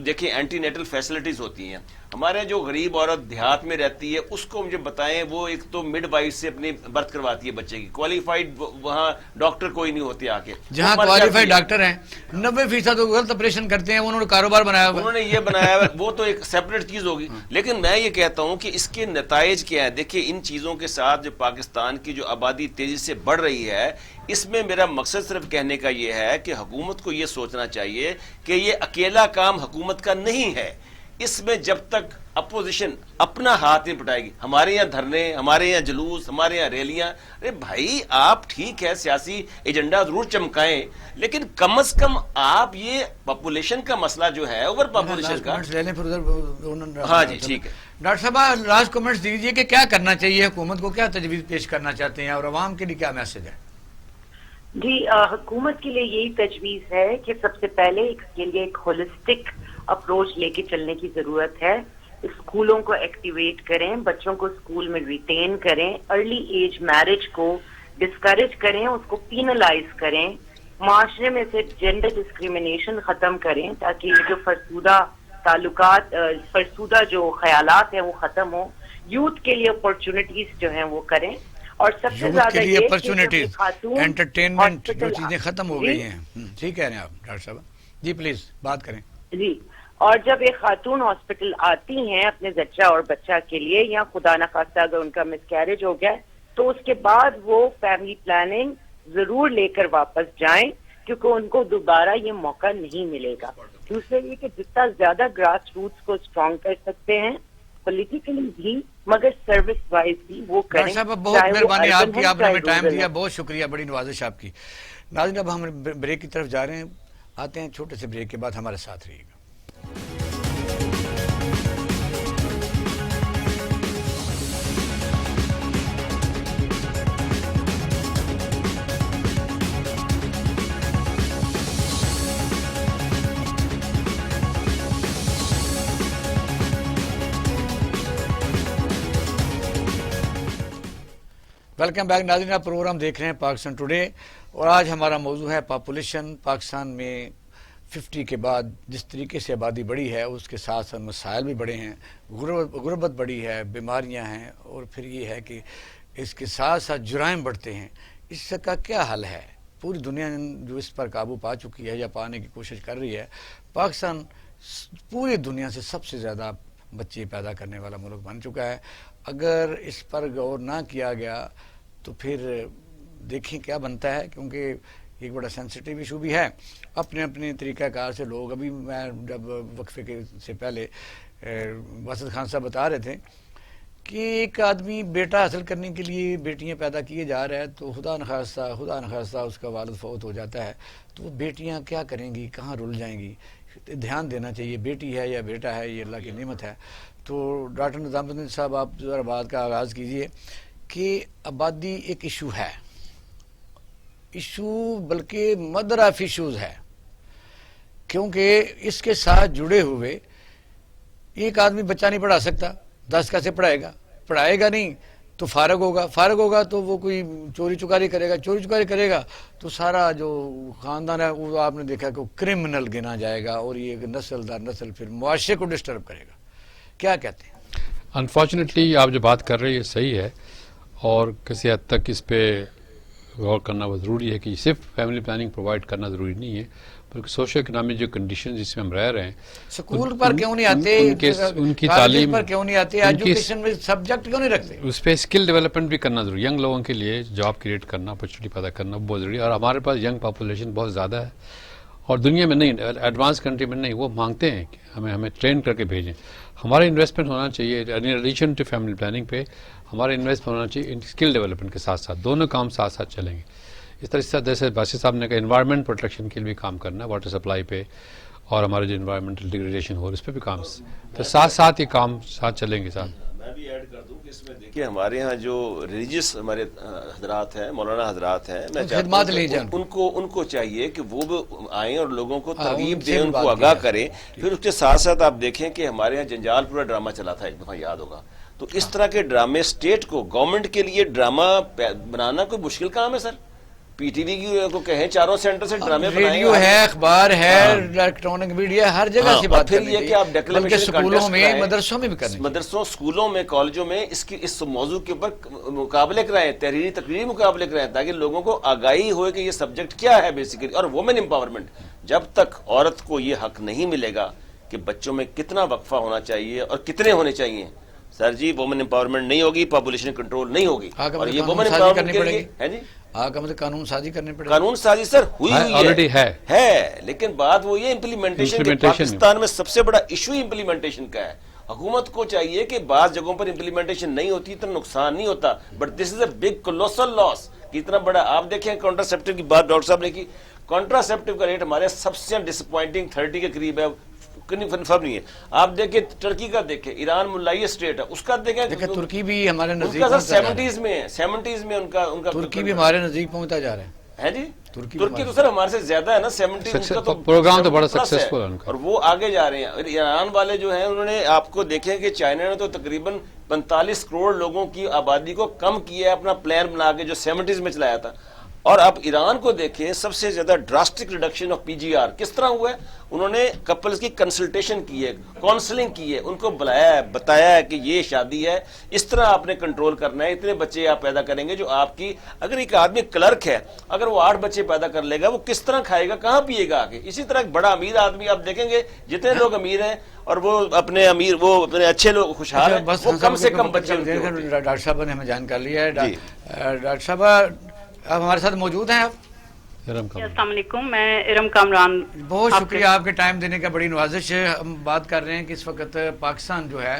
دیکھیں اینٹی نیٹل فیسلٹیز ہوتی ہیں. ہمارے جو غریب عورت دیہات میں رہتی ہے اس کو مجھے بتائیں، وہ ایک تو مڈ وائف سے اپنی برتھ کرواتی ہے بچے کی، کوالیفائڈ وہاں ڈاکٹر کوئی نہیں ہوتے آ کے. جہاں کوالیفائڈ ڈاکٹر ہیں 90% غلط آپریشن کرتے ہیں، انہوں نے کاروبار بنایا ہوا ہے. انہوں نے یہ بنایا ہے، وہ تو ایک سیپریٹ چیز ہوگی. لیکن میں یہ کہتا ہوں کہ اس کے نتائج کیا ہیں. دیکھیں ان چیزوں کے ساتھ جو پاکستان کی جو آبادی تیزی سے بڑھ رہی ہے، اس میں میرا مقصد صرف کہنے کا یہ ہے کہ حکومت کو یہ سوچنا چاہیے کہ یہ اکیلا کام حکومت کا نہیں ہے. اس میں جب تک اپوزیشن اپنا ہاتھ نہیں پٹائے گی، ہمارے یہاں دھرنے، ہمارے یہاں جلوس، ہمارے یہاں ریلیاں، ارے بھائی آپ ٹھیک ہے سیاسی ایجنڈا ضرور چمکائیں، لیکن کم از کم آپ یہ پاپولیشن کا مسئلہ جو ہے اوور پاپولیشن کا. ہاں جی ٹھیک ہے ڈاکٹر صاحب لاسٹ کمنٹس دیجیے کہ کیا کرنا چاہیے حکومت کو، کیا تجویز پیش کرنا چاہتے ہیں اور عوام کے لیے کیا میسج ہے؟ جی حکومت کے لیے یہی تجویز ہے کہ سب سے پہلے اس کے لیے ایک ہولسٹک اپروچ لے کے چلنے کی ضرورت ہے. اسکولوں کو ایکٹیویٹ کریں، بچوں کو اسکول میں ریٹین کریں، ارلی ایج میرج کو ڈسکریج کریں، اس کو پینلائز کریں، معاشرے میں سے جینڈر ڈسکریمنیشن ختم کریں تاکہ یہ جو فرسودہ تعلقات، فرسودہ جو خیالات ہیں وہ ختم ہوں. یوتھ کے لیے اپرچونٹیز جو ہیں وہ کریں، اور سب سے زیادہ یہ اپرچونٹیز، انٹرٹینمنٹ، جو چیزیں ختم ہو گئی ہیں. ٹھیک کہہ رہے ہیں آپ ڈاکٹر صاحب. جی پلیز بات کریں. جی، اور جب ایک خاتون ہاسپٹل آتی ہیں اپنے زچہ اور بچہ کے لیے، یا خدا نخواستہ اگر ان کا مس کیریج ہو گیا تو اس کے بعد وہ فیملی پلاننگ ضرور لے کر واپس جائیں، کیونکہ ان کو دوبارہ یہ موقع نہیں ملے گا. دوسرے یہ کہ جتنا زیادہ گراس روٹس کو اسٹرانگ کر سکتے ہیں پولیٹیکلی بھی مگر سروس وائز بھی وہ کریں. ڈاکٹر صاحب بہت مہربانی آپ کی, آپ نے ہمیں ٹائم دیا, بہت شکریہ, بڑی نوازش آپ کی. ناظرین اب ہم بریک کی طرف جا رہے ہیں, آتے ہیں چھوٹے سے بریک کے بعد, ہمارے ساتھ رہیے گا. ویلکم بیک ناظرین, آپ پروگرام دیکھ رہے ہیں پاکستان ٹوڈے, اور آج ہمارا موضوع ہے پاپولیشن. پاکستان میں 50 کے بعد جس طریقے سے آبادی بڑھی ہے اس کے ساتھ ساتھ مسائل بھی بڑے ہیں, غربت بڑھی ہے, بیماریاں ہیں, اور پھر یہ ہے کہ اس کے ساتھ ساتھ جرائم بڑھتے ہیں. اس کا کیا حل ہے؟ پوری دنیا جو اس پر قابو پا چکی ہے یا پانے کی کوشش کر رہی ہے, پاکستان پوری دنیا سے سب سے زیادہ بچے پیدا کرنے والا ملک بن چکا ہے. اگر اس پر غور نہ کیا گیا تو پھر دیکھیں کیا بنتا ہے, کیونکہ ایک بڑا سینسٹیو ایشو بھی ہے. اپنے اپنے طریقہ کار سے لوگ, ابھی میں جب وقفے سے پہلے باسط خان صاحب بتا رہے تھے کہ ایک آدمی بیٹا حاصل کرنے کے لیے بیٹیاں پیدا کیے جا رہا ہے, تو خدا نخواستہ اس کا والد فوت ہو جاتا ہے, تو وہ بیٹیاں کیا کریں گی, کہاں رل جائیں گی؟ دھیان دینا چاہیے, بیٹی ہے یا بیٹا ہے, یہ اللہ کی نعمت ہے. تو ڈاکٹر نظام الدین صاحب آپ ذرا بات کا آغاز کیجئے کہ آبادی ایک ایشو ہے, ایشو بلکہ مدر آف ایشوز ہے, کیونکہ اس کے ساتھ جڑے ہوئے ایک آدمی بچہ نہیں پڑھا سکتا, 10 کیسے پڑھائے گا نہیں تو فارغ ہوگا تو وہ کوئی چوری چکاری کرے گا تو سارا جو خاندان ہے وہ آپ نے دیکھا کہ وہ کرمنل گنا جائے گا, اور یہ نسل در نسل پھر معاشرے کو ڈسٹرب کرے گا. کیا کہتے ہیں؟ انفارچونیٹلی آپ جو بات کر رہے ہیں یہ صحیح ہے, اور کسی حد تک اس پہ غور کرنا بہت ضروری ہے کہ صرف فیملی پلاننگ پرووائڈ کرنا ضروری نہیں ہے, بلکہ سوشل اکنامک جو کنڈیشن جس میں ہم رہ رہے ہیں, سکول پر کیوں نہیں آتے, ان کی تعلیم پر کیوں نہیں آتے, ایجوکیشن میں سبجیکٹ کیوں نہیں رکھتے, اس پہ اسکل ڈیولپمنٹ بھی کرنا ضروری ہے. ینگ لوگوں کے لیے جاب کریٹ کرنا, اپرچونیٹی پیدا کرنا بہت ضروری ہے. اور ہمارے پاس ینگ پاپولیشن بہت زیادہ ہے, اور دنیا میں نہیں, ایڈوانس کنٹری میں نہیں, وہ مانگتے ہیں کہ ہمیں ٹرین کر کے بھیجیں. ہمارا انویسٹمنٹ ہونا چاہیے in addition to family planning پہ, ہمارا انویسٹمنٹ ہونا چاہیے اسکل ڈیولپمنٹ کے ساتھ ساتھ, دونوں کام ساتھ ساتھ چلیں گے. اس طرح سے جیسے باسط صاحب نے کہا انوائرمنٹ پروٹیکشن کے لیے بھی کام کرنا, واٹر سپلائی پہ, اور ہمارے جو انوائرمنٹل ڈیگریڈیشن ہو رہا ہے اس پہ بھی کام, تو ساتھ یہ کام ساتھ چلیں گے. میں بھی ایڈ کر دوں کہ اس میں دیکھیے ہمارے ہاں جو ریلیجیس ہمارے حضرات ہیں, مولانا حضرات ہیں, میں خدمات لے جائیں, ان کو چاہیے کہ وہ بھی آئیں اور لوگوں کو ترغیب دیں, ان کو آگاہ کریں. پھر اس کے ساتھ ساتھ آپ دیکھیں کہ ہمارے یہاں جنجال پورا ڈرامہ چلا تھا, ایک دفعہ یاد ہوگا, تو اس طرح کے ڈرامے اسٹیٹ کو, گورنمنٹ کے لیے ڈرامہ بنانا کوئی مشکل کام ہے سر؟ پی ٹی وی کو کہیں چاروں سینٹر سے ڈرامے بنائیں, ریڈیو ہے, اخبار ہے, الیکٹرانک میڈیا, ہر جگہ سے بات کریں. یہ کہ آپ ڈیکلیمیشن اسکولوں میں, مدرسوں میں بھی کریں, مدرسوں, اسکولوں میں, کالجوں میں اس موضوع کے اوپر مقابلے کرائیں, تقریری مقابلے کرائیں, تاکہ لوگوں کو آگاہی ہوئے کہ یہ سبجیکٹ کیا ہے بیسیکلی. اور وومن امپاورمنٹ, جب تک عورت کو یہ حق نہیں ملے گا کہ بچوں میں کتنا وقفہ ہونا چاہیے اور کتنے ہونے چاہیے, سر جی وومن امپاورمنٹ نہیں ہوگی, پاپولیشن کنٹرول نہیں ہوگی. اور یہ وومن امپاورمنٹ کے لیے ہے جی قانون سازی کرنی پڑے گی. قانون سازی سر ہوئی ہے, لیکن بات وہ یہ امپلیمنٹیشن, پاکستان میں سب سے بڑا ایشو امپلیمنٹیشن کا ہے. حکومت کو چاہیے کہ بعض جگہوں پر امپلیمنٹیشن نہیں ہوتی, اتنا نقصان نہیں ہوتا, but this is a big کولوسل لاس. اتنا بڑا آپ دیکھیں کانٹراسیپٹیو کی بات ڈاکٹر صاحب نے کی, کانٹراسیپٹیو کا ریٹ ہمارے سب سے ڈس اپوائنٹنگ 30 کے قریب ہے, کنفرم نہیں ہے. آپ دیکھیں ٹرکی کا, دیکھیں ایران ملائی اسٹیٹ ہے, اس کا دیکھیں ترکی بھی ہمارے نزدیک, 70s میں ہے, 70s میں ان کا ترکی بھی ہمارے نزدیک پہنچتا جا رہا ہے جی. ترکی تو سر ہمارے سے زیادہ ہے نا, 70 کا پروگرام تو بڑا سکسیسفل ہے, اور وہ آگے جا رہے ہیں. ایران والے جو ہیں انہوں نے, آپ کو دیکھیں کہ چائنا نے تو تقریباً 45 کروڑ لوگوں کی آبادی کو کم کیا ہے اپنا پلان بنا کے, جو 70s میں چلایا تھا. اور اب ایران کو دیکھیں, سب سے زیادہ drastic reduction of P G R کس طرح ہوا ہے. انہوں نے کپلز کی کنسلٹیشن کی ہے, کاؤنسلنگ کی ہے, ان کو بلایا ہے, بتایا ہے کہ یہ شادی ہے, اس طرح آپ نے کنٹرول کرنا ہے, اتنے بچے آپ پیدا کریں گے جو آپ کی, اگر ایک آدمی کلرک ہے, اگر وہ 8 بچے پیدا کر لے گا, وہ کس طرح کھائے گا, کہاں پیے گا آگے. اسی طرح ایک بڑا امیر آدمی آپ دیکھیں گے, جتنے لوگ امیر ہیں اور وہ اپنے امیر, وہ اپنے اچھے لوگ خوشحال ہیں, وہ کم سے کم بچے. ڈاکٹر صاحب نے ہمیں جان کر لیا ہے. ڈاکٹر صاحب آپ ہمارے ساتھ موجود ہیں. آپ السلام علیکم, میں ارم کامران. بہت شکریہ آپ کے ٹائم دینے کا, بڑی نوازش ہے. ہم بات کر رہے ہیں کہ اس وقت پاکستان جو ہے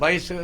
22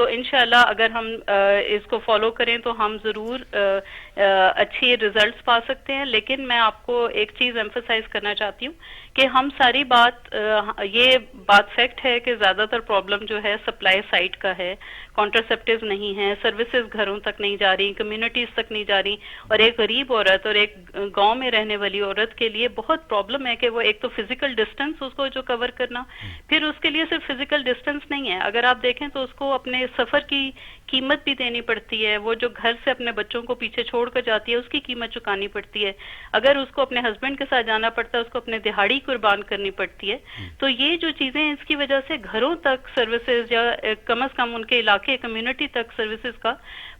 تو انشاءاللہ اگر ہم اس کو فالو کریں تو ہم ضرور اچھی ریزلٹس پا سکتے ہیں. لیکن میں آپ کو ایک چیز ایمفسائز کرنا چاہتی ہوں کہ ہم ساری بات یہ بات فیکٹ ہے کہ زیادہ تر پرابلم جو ہے سپلائی سائڈ کا ہے, کانٹرسیپٹیوز نہیں ہیں, سروسز گھروں تک نہیں جا رہی, کمیونٹیز تک نہیں جا رہی, اور ایک غریب عورت اور ایک گاؤں میں رہنے والی عورت کے لیے بہت پرابلم ہے کہ وہ ایک تو فزیکل ڈسٹینس اس کو جو کور کرنا, پھر اس کے لیے صرف فزیکل ڈسٹینس نہیں ہے, اگر آپ دیکھیں تو اس کو اپنے سفر کی قیمت بھی دینی پڑتی ہے, وہ جو گھر سے اپنے بچوں کو پیچھے چھوڑ کر جاتی ہے اس کی قیمت چکانی پڑتی ہے, اگر اس کو اپنے ہسبینڈ کے ساتھ جانا پڑتا ہے اس کو اپنے دہاڑی قربان کرنی پڑتی ہے. تو یہ جو چیزیں اس کی وجہ سے گھروں تک سروسز یا کم از کم ان کے علاقے کمیونٹی تک سروسز کا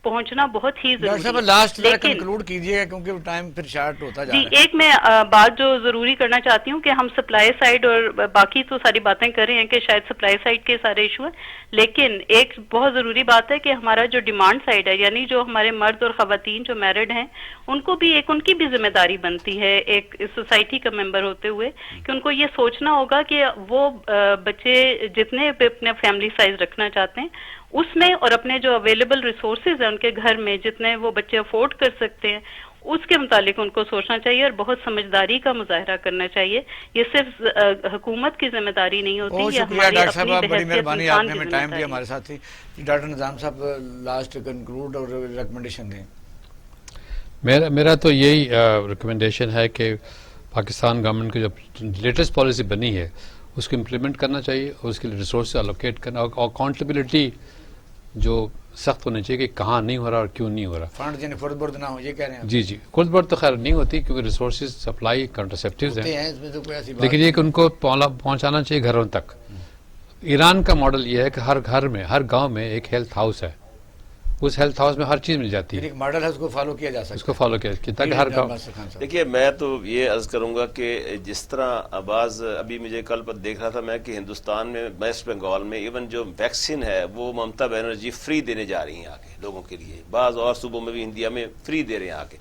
پہنچنا بہت ہی ضروری ہے. لاسٹ کنکلوڈ کیجیے گا کیونکہ ٹائم پھر شارٹ ہوتا جا رہا ہے. جی, ایک میں بات جو ضروری کرنا چاہتی ہوں کہ ہم سپلائی سائڈ اور باقی تو ساری باتیں کر رہے ہیں کہ شاید سپلائی سائڈ کے سارے ایشو ہیں, لیکن ایک بہت ضروری بات ہے کہ ہمارا جو ڈیمانڈ سائڈ ہے, یعنی جو ہمارے مرد اور خواتین جو میرڈ ہیں ان کو بھی ان کی بھی ذمہ داری بنتی ہے ایک سوسائٹی کا ممبر ہوتے ہوئے کہ ان کو یہ سوچنا ہوگا کہ وہ بچے جتنے بھی اپنے فیملی سائز رکھنا چاہتے ہیں اس میں, اور اپنے جو اویلیبل ریسورسز ہیں ان کے گھر میں جتنے وہ بچے افورڈ کر سکتے ہیں اس کے متعلق ان کو سوچنا چاہیے اور بہت سمجھداری کا مظاہرہ کرنا چاہیے. یہ صرف حکومت کی ذمہ داری نہیں ہوتی, یہ ہماری ڈاکٹر صاحب اپنی بڑی مہربانی, آپ نے ہمیں ٹائم دیا ہے. ہمارے ساتھ تھی. ڈاکٹر نظام صاحب لاسٹ کنکلوڈ اور ریکمنڈیشن دیں. میرا تو یہی ریکمنڈیشن ہے کہ پاکستان گورنمنٹ کی جو لیٹسٹ پالیسی بنی ہے اس کو امپلیمنٹ کرنا چاہیے, اور اس کے لیے ریسورس الوکیٹ کرنا, اور اکاؤنٹیبلٹی جو سخت ہونے چاہیے کہ کہاں نہیں ہو رہا اور کیوں نہیں ہو رہا. فنڈ جن خرد برد نہ ہو, یہ کہہ رہے ہیں. جی خود برد تو خیر نہیں ہوتی کیونکہ ریسورسز سپلائی کانٹرسیپٹیوز ہیں, اس میں تو کوئی ایسی بات لیکن یہ کہ ان کو پہنچانا چاہیے گھروں تک. ایران کا ماڈل یہ ہے کہ ہر گھر میں, ہر گاؤں میں ایک ہیلتھ ہاؤس ہے, اس ہیلتھ ہاؤس میں ہر چیز مل جاتی ہے, ایک ماڈل ہے, اس کو فالو کیا جا سکتا ہے, اس کو فالو کیا تاکہ ہر گاؤں. دیکھیے میں تو یہ عرض کروں گا کہ جس طرح آواز ابھی مجھے کل پر دیکھ رہا تھا میں کہ ہندوستان میں ویسٹ بنگال میں ایون جو ویکسین ہے وہ ممتا بنرجی فری دینے جا رہی ہیں آگے لوگوں کے لیے, بعض اور صوبوں میں بھی انڈیا میں فری دے رہے ہیں آگے.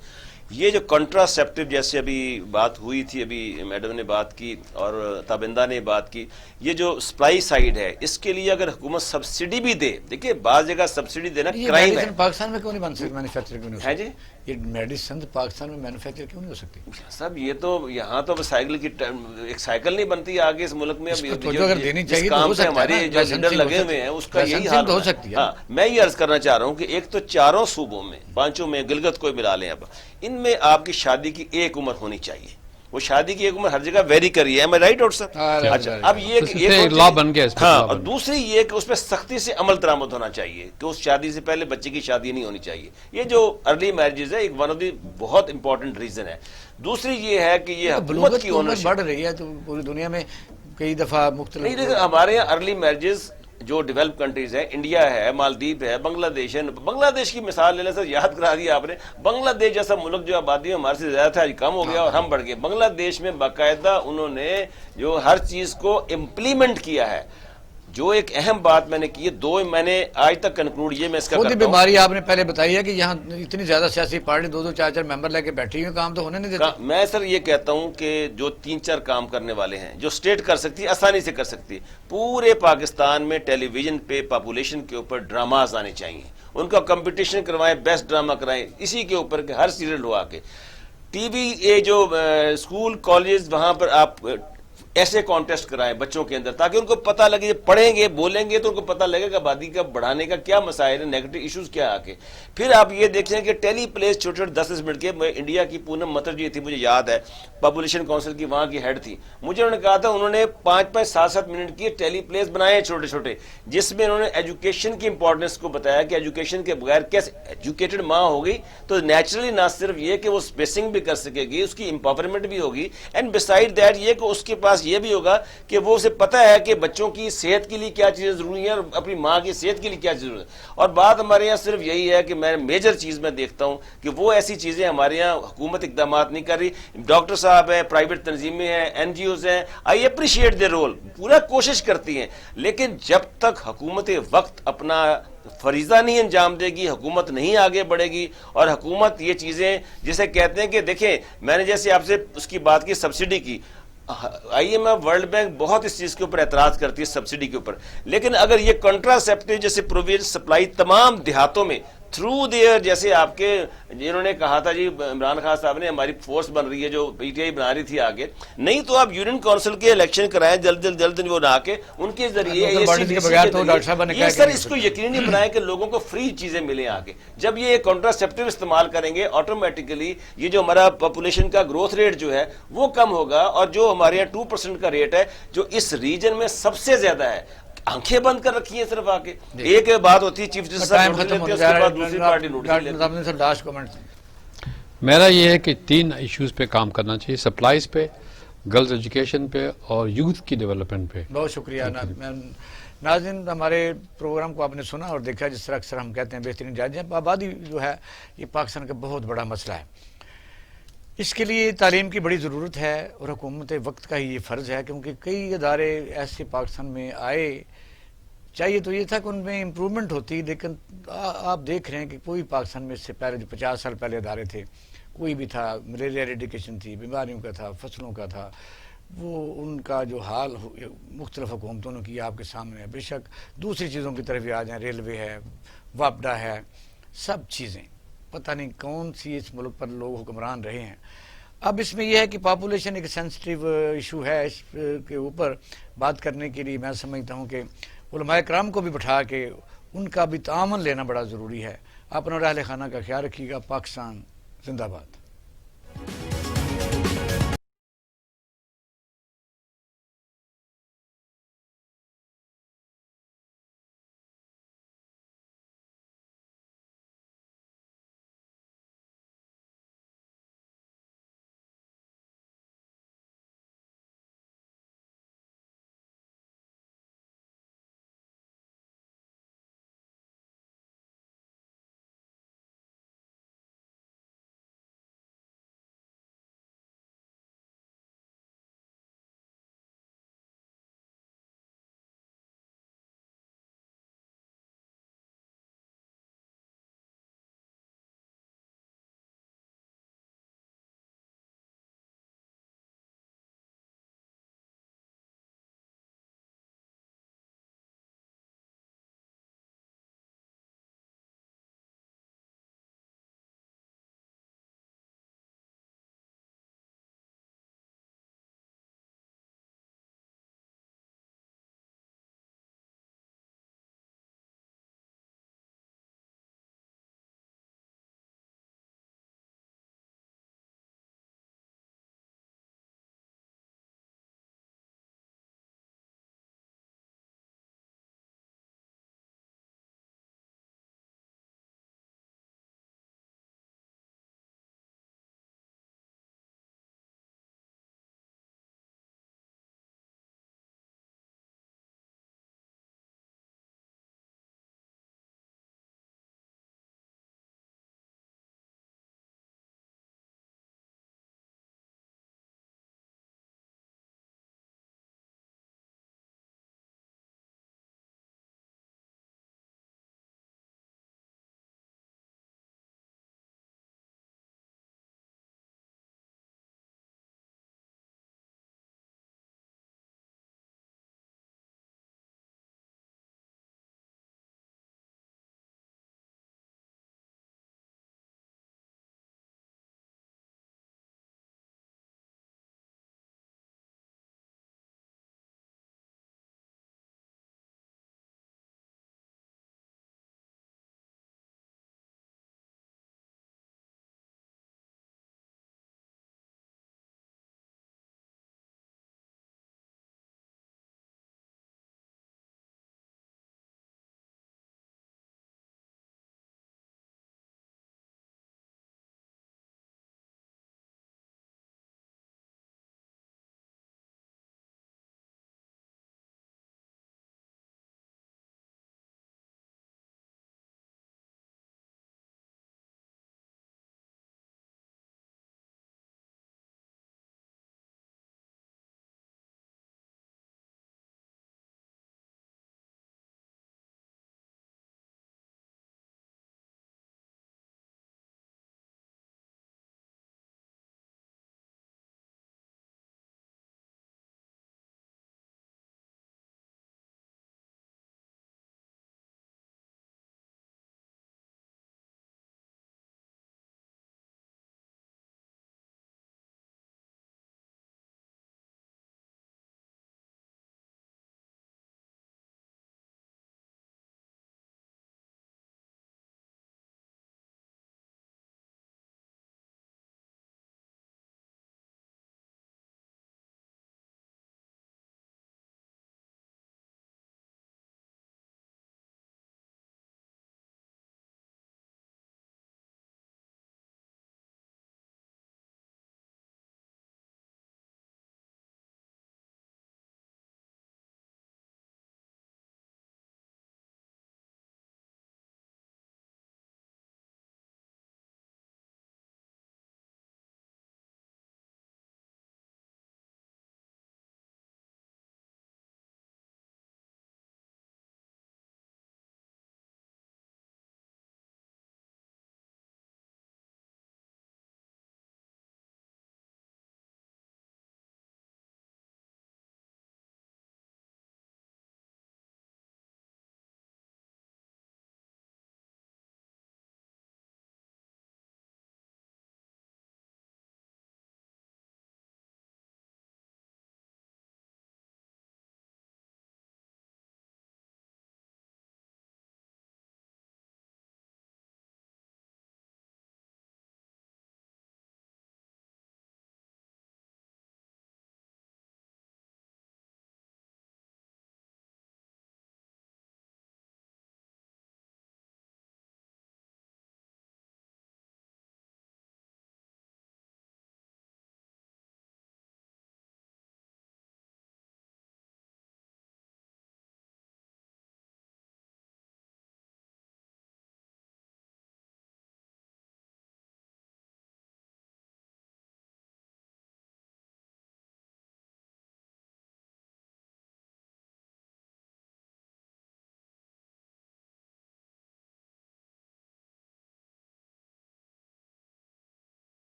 یہ جو کنٹراسیپٹیو جیسے ابھی بات ہوئی تھی, ابھی میڈم نے بات کی اور تابندہ نے بات کی, یہ جو سپلائی سائڈ ہے اس کے لیے اگر حکومت سبسڈی بھی دے, دیکھیے بعض جگہ سبسڈی دینا کرائم ہے. پاکستان میں کیوں نہیں بن سکتی مینوفیکچر کیوں نہیں ہو جی یہ میڈیسن پاکستان میں مینوفیکچر کیوں نہیں ہو سکتی صاحب؟ یہ تو یہاں تو سائیکل کی ایک سائیکل نہیں بنتی آگے اس ملک میں. جس کام پہ ہمارے جو لیڈر لگے ہوئے ہیں اس کا یہی حال ہو سکتی ہے. ہاں میں یہ عرض کرنا چاہ رہا ہوں کہ ایک تو چاروں صوبوں میں, پانچوں میں, گلگت کو ملا لیں, اب ان میں آپ کی شادی کی ایک عمر ہونی چاہیے. وہ شادی کی ایک عمر ہر جگہ ویری کر رہی ہے, میں رائٹ آؤٹ سر. اچھا اب یہ لا بن گیا, ہاں, اور دوسری یہ کہ اس پہ سختی سے عمل درآمد ہونا چاہیے کہ اس شادی سے پہلے بچے کی شادی نہیں ہونی چاہیے. یہ جو ارلی میرجز ہے ایک ون آف دی بہت امپورٹنٹ ریزن ہے. دوسری یہ ہے کہ یہ حکومت کی اونرشپ بڑھ رہی ہے تو پوری دنیا میں کئی دفعہ مختلف نہیں, لیکن ہمارے یہاں ارلی میرجز جو ڈیولپ کنٹریز ہیں, انڈیا ہے, مالدیپ ہے, بنگلہ دیش ہے. بنگلہ دیش کی مثال لے لیں سر, یاد کرا دیا آپ نے. بنگلہ دیش جیسا ملک جو آبادی میں ہمارے سے زیادہ تھا, آج کم ہو گیا اور ہم بڑھ گئے. بنگلہ دیش میں باقاعدہ انہوں نے جو ہر چیز کو امپلیمنٹ کیا ہے. جو ایک اہم بات میں نے کی, دو میں نے آج تک کنکلوڈ یہ میں اس کا خود بیماری آپ نے پہلے بتائی ہے کہ یہاں اتنی زیادہ سیاسی پارٹی 2-4 ممبر لے کے بیٹھی ہوئی, کام تو ہونے نہیں دیتے. میں سر یہ کہتا ہوں کہ جو 3-4 کام کرنے والے ہیں, جو اسٹیٹ کر سکتی ہے, آسانی سے کر سکتی ہے. پورے پاکستان میں ٹیلی ویژن پہ پاپولیشن کے اوپر ڈراماز آنے چاہیے, ان کا کمپٹیشن کروائیں, بیسٹ ڈرامہ کرائیں اسی کے اوپر کہ ہر سیریل ہو. آ کے ٹی وی جو اسکول کالج وہاں پر آپ ایسے کانٹیسٹ کرائیں بچوں کے اندر, تاکہ ان کو پتہ لگے, جب پڑھیں گے بولیں گے تو ان کو پتہ لگے کہ آبادی کا بڑھانے کا کیا مسائل ہیں, نیگیٹو ایشوز کیا. آ کے پھر آپ یہ دیکھیں کہ ٹیلی پلیز چھوٹے چھوٹے 10 منٹ کے. انڈیا کی پونم مترجی تھی, مجھے یاد ہے, پاپولیشن کونسل کی وہاں کی ہیڈ تھی, مجھے انہوں نے کہا تھا انہوں نے 5-7 منٹ کی ٹیلی پلیز بنائے ہیں چھوٹے چھوٹے, جس میں انہوں نے ایجوکیشن کی امپورٹنس کو بتایا کہ ایجوکیشن کے بغیر کیسے ایجوکیٹڈ ماں ہوگی تو نیچرلی نہ صرف یہ کہ وہ اسپیسنگ بھی کر سکے گی, اس کی امپاورمنٹ بھی ہوگی, اینڈ بسائڈ دیٹ یہ کہ اس کے پاس یہ بھی ہوگا کہ وہ اسے پتہ ہے کہ بچوں کی صحت کے لیے کیا چیزیں ضروری ہیں اور اپنی ماں کی صحت کے لیے کیا ضروری ہے. اور بات ہمارے یہاں صرف یہی ہے کہ میں میجر چیز میں دیکھتا ہوں کہ وہ ایسی چیزیں ہمارے یہاں حکومت اقدامات نہیں کر رہی. ڈاکٹر صاحب ہیں, پرائیویٹ تنظیمیں ہیں, این جی اوز ہیں, آئی اپریشیٹ دیئر رول, پورا کوشش کرتی ہیں, لیکن جب تک حکومت وقت اپنا فریضہ نہیں انجام دے گی, حکومت نہیں آگے بڑھے گی. اور حکومت یہ چیزیں جسے کہتے ہیں کہ دیکھیں, میں نے جیسے آپ سے اس کی بات کی سبسڈی کی, IMF ورلڈ بینک بہت اس چیز کے اوپر اعتراض کرتی ہے سبسڈی کے اوپر، لیکن اگر یہ کنٹراسیپٹیو جیسے پروویژن سپلائی تمام دیہاتوں میں تھرو دیئر، جیسے آپ کے جنہوں نے کہا تھا جی عمران خان صاحب نے ہماری فورس بن رہی ہے جو PTI بنا رہی تھی آگے، نہیں تو آپ یونین کونسل کے الیکشن کرائیں جلد وہ نہ کے ان کے ذریعے یہ سر اس کو یقینی بنائیں کہ لوگوں کو فری چیزیں ملیں آگے. جب یہ کنٹراسیپٹیو استعمال کریں گے آٹومیٹیکلی یہ جو ہمارا پاپولیشن کا گروتھ ریٹ جو ہے وہ کم ہوگا، اور جو ہمارے یہاں 2% کا ریٹ ہے جو اس ریجن میں سب سے زیادہ ہے. آنکھیں بند کر رکھی ہیں صرف آ کے ایک بات ہوتی ہے چیف جسٹس صاحب نوٹس لیتے ہیں، اس کے بعد دوسری پارٹی نوٹس لیتی ہے. میرا یہ ہے کہ 3 ایشوز پہ کام کرنا چاہیے، سپلائز پہ، گرلز ایجوکیشن پہ اور یوتھ کی ڈیولپمنٹ پہ. بہت شکریہ ناظرین، ہمارے پروگرام کو آپ نے سنا اور دیکھا. جس طرح اکثر ہم کہتے ہیں بہترین جج ہیں، آبادی جو ہے یہ پاکستان کا بہت بڑا مسئلہ ہے. اس کے لیے تعلیم کی بڑی ضرورت ہے اور حکومت وقت کا ہی یہ فرض ہے، کیونکہ کئی ادارے ایسے پاکستان میں آئے، چاہیے تو یہ تھا کہ ان میں امپرومنٹ ہوتی، لیکن آپ دیکھ رہے ہیں کہ کوئی پاکستان میں اس سے پہلے جو 50 سال پہلے ادارے تھے کوئی بھی تھا، ملیریا ایریڈیکیشن تھی، بیماریوں کا تھا، فصلوں کا تھا، وہ ان کا جو حال مختلف حکومتوں نے کیا آپ کے سامنے ہے. بے شک دوسری چیزوں کی طرف بھی آ جائیں، ریلوے ہے، واپڈا ہے، سب چیزیں پتہ نہیں کون سی اس ملک پر لوگ حکمران رہے ہیں. اب اس میں یہ ہے کہ پاپولیشن ایک سینسٹیو ایشو ہے، اس کے اوپر بات کرنے کے لیے میں سمجھتا ہوں کہ علماء کرام کو بھی بٹھا کے ان کا بھی تعاون لینا بڑا ضروری ہے. اپنا اور اہل خانہ کا خیال رکھیے گا. پاکستان زندہ باد.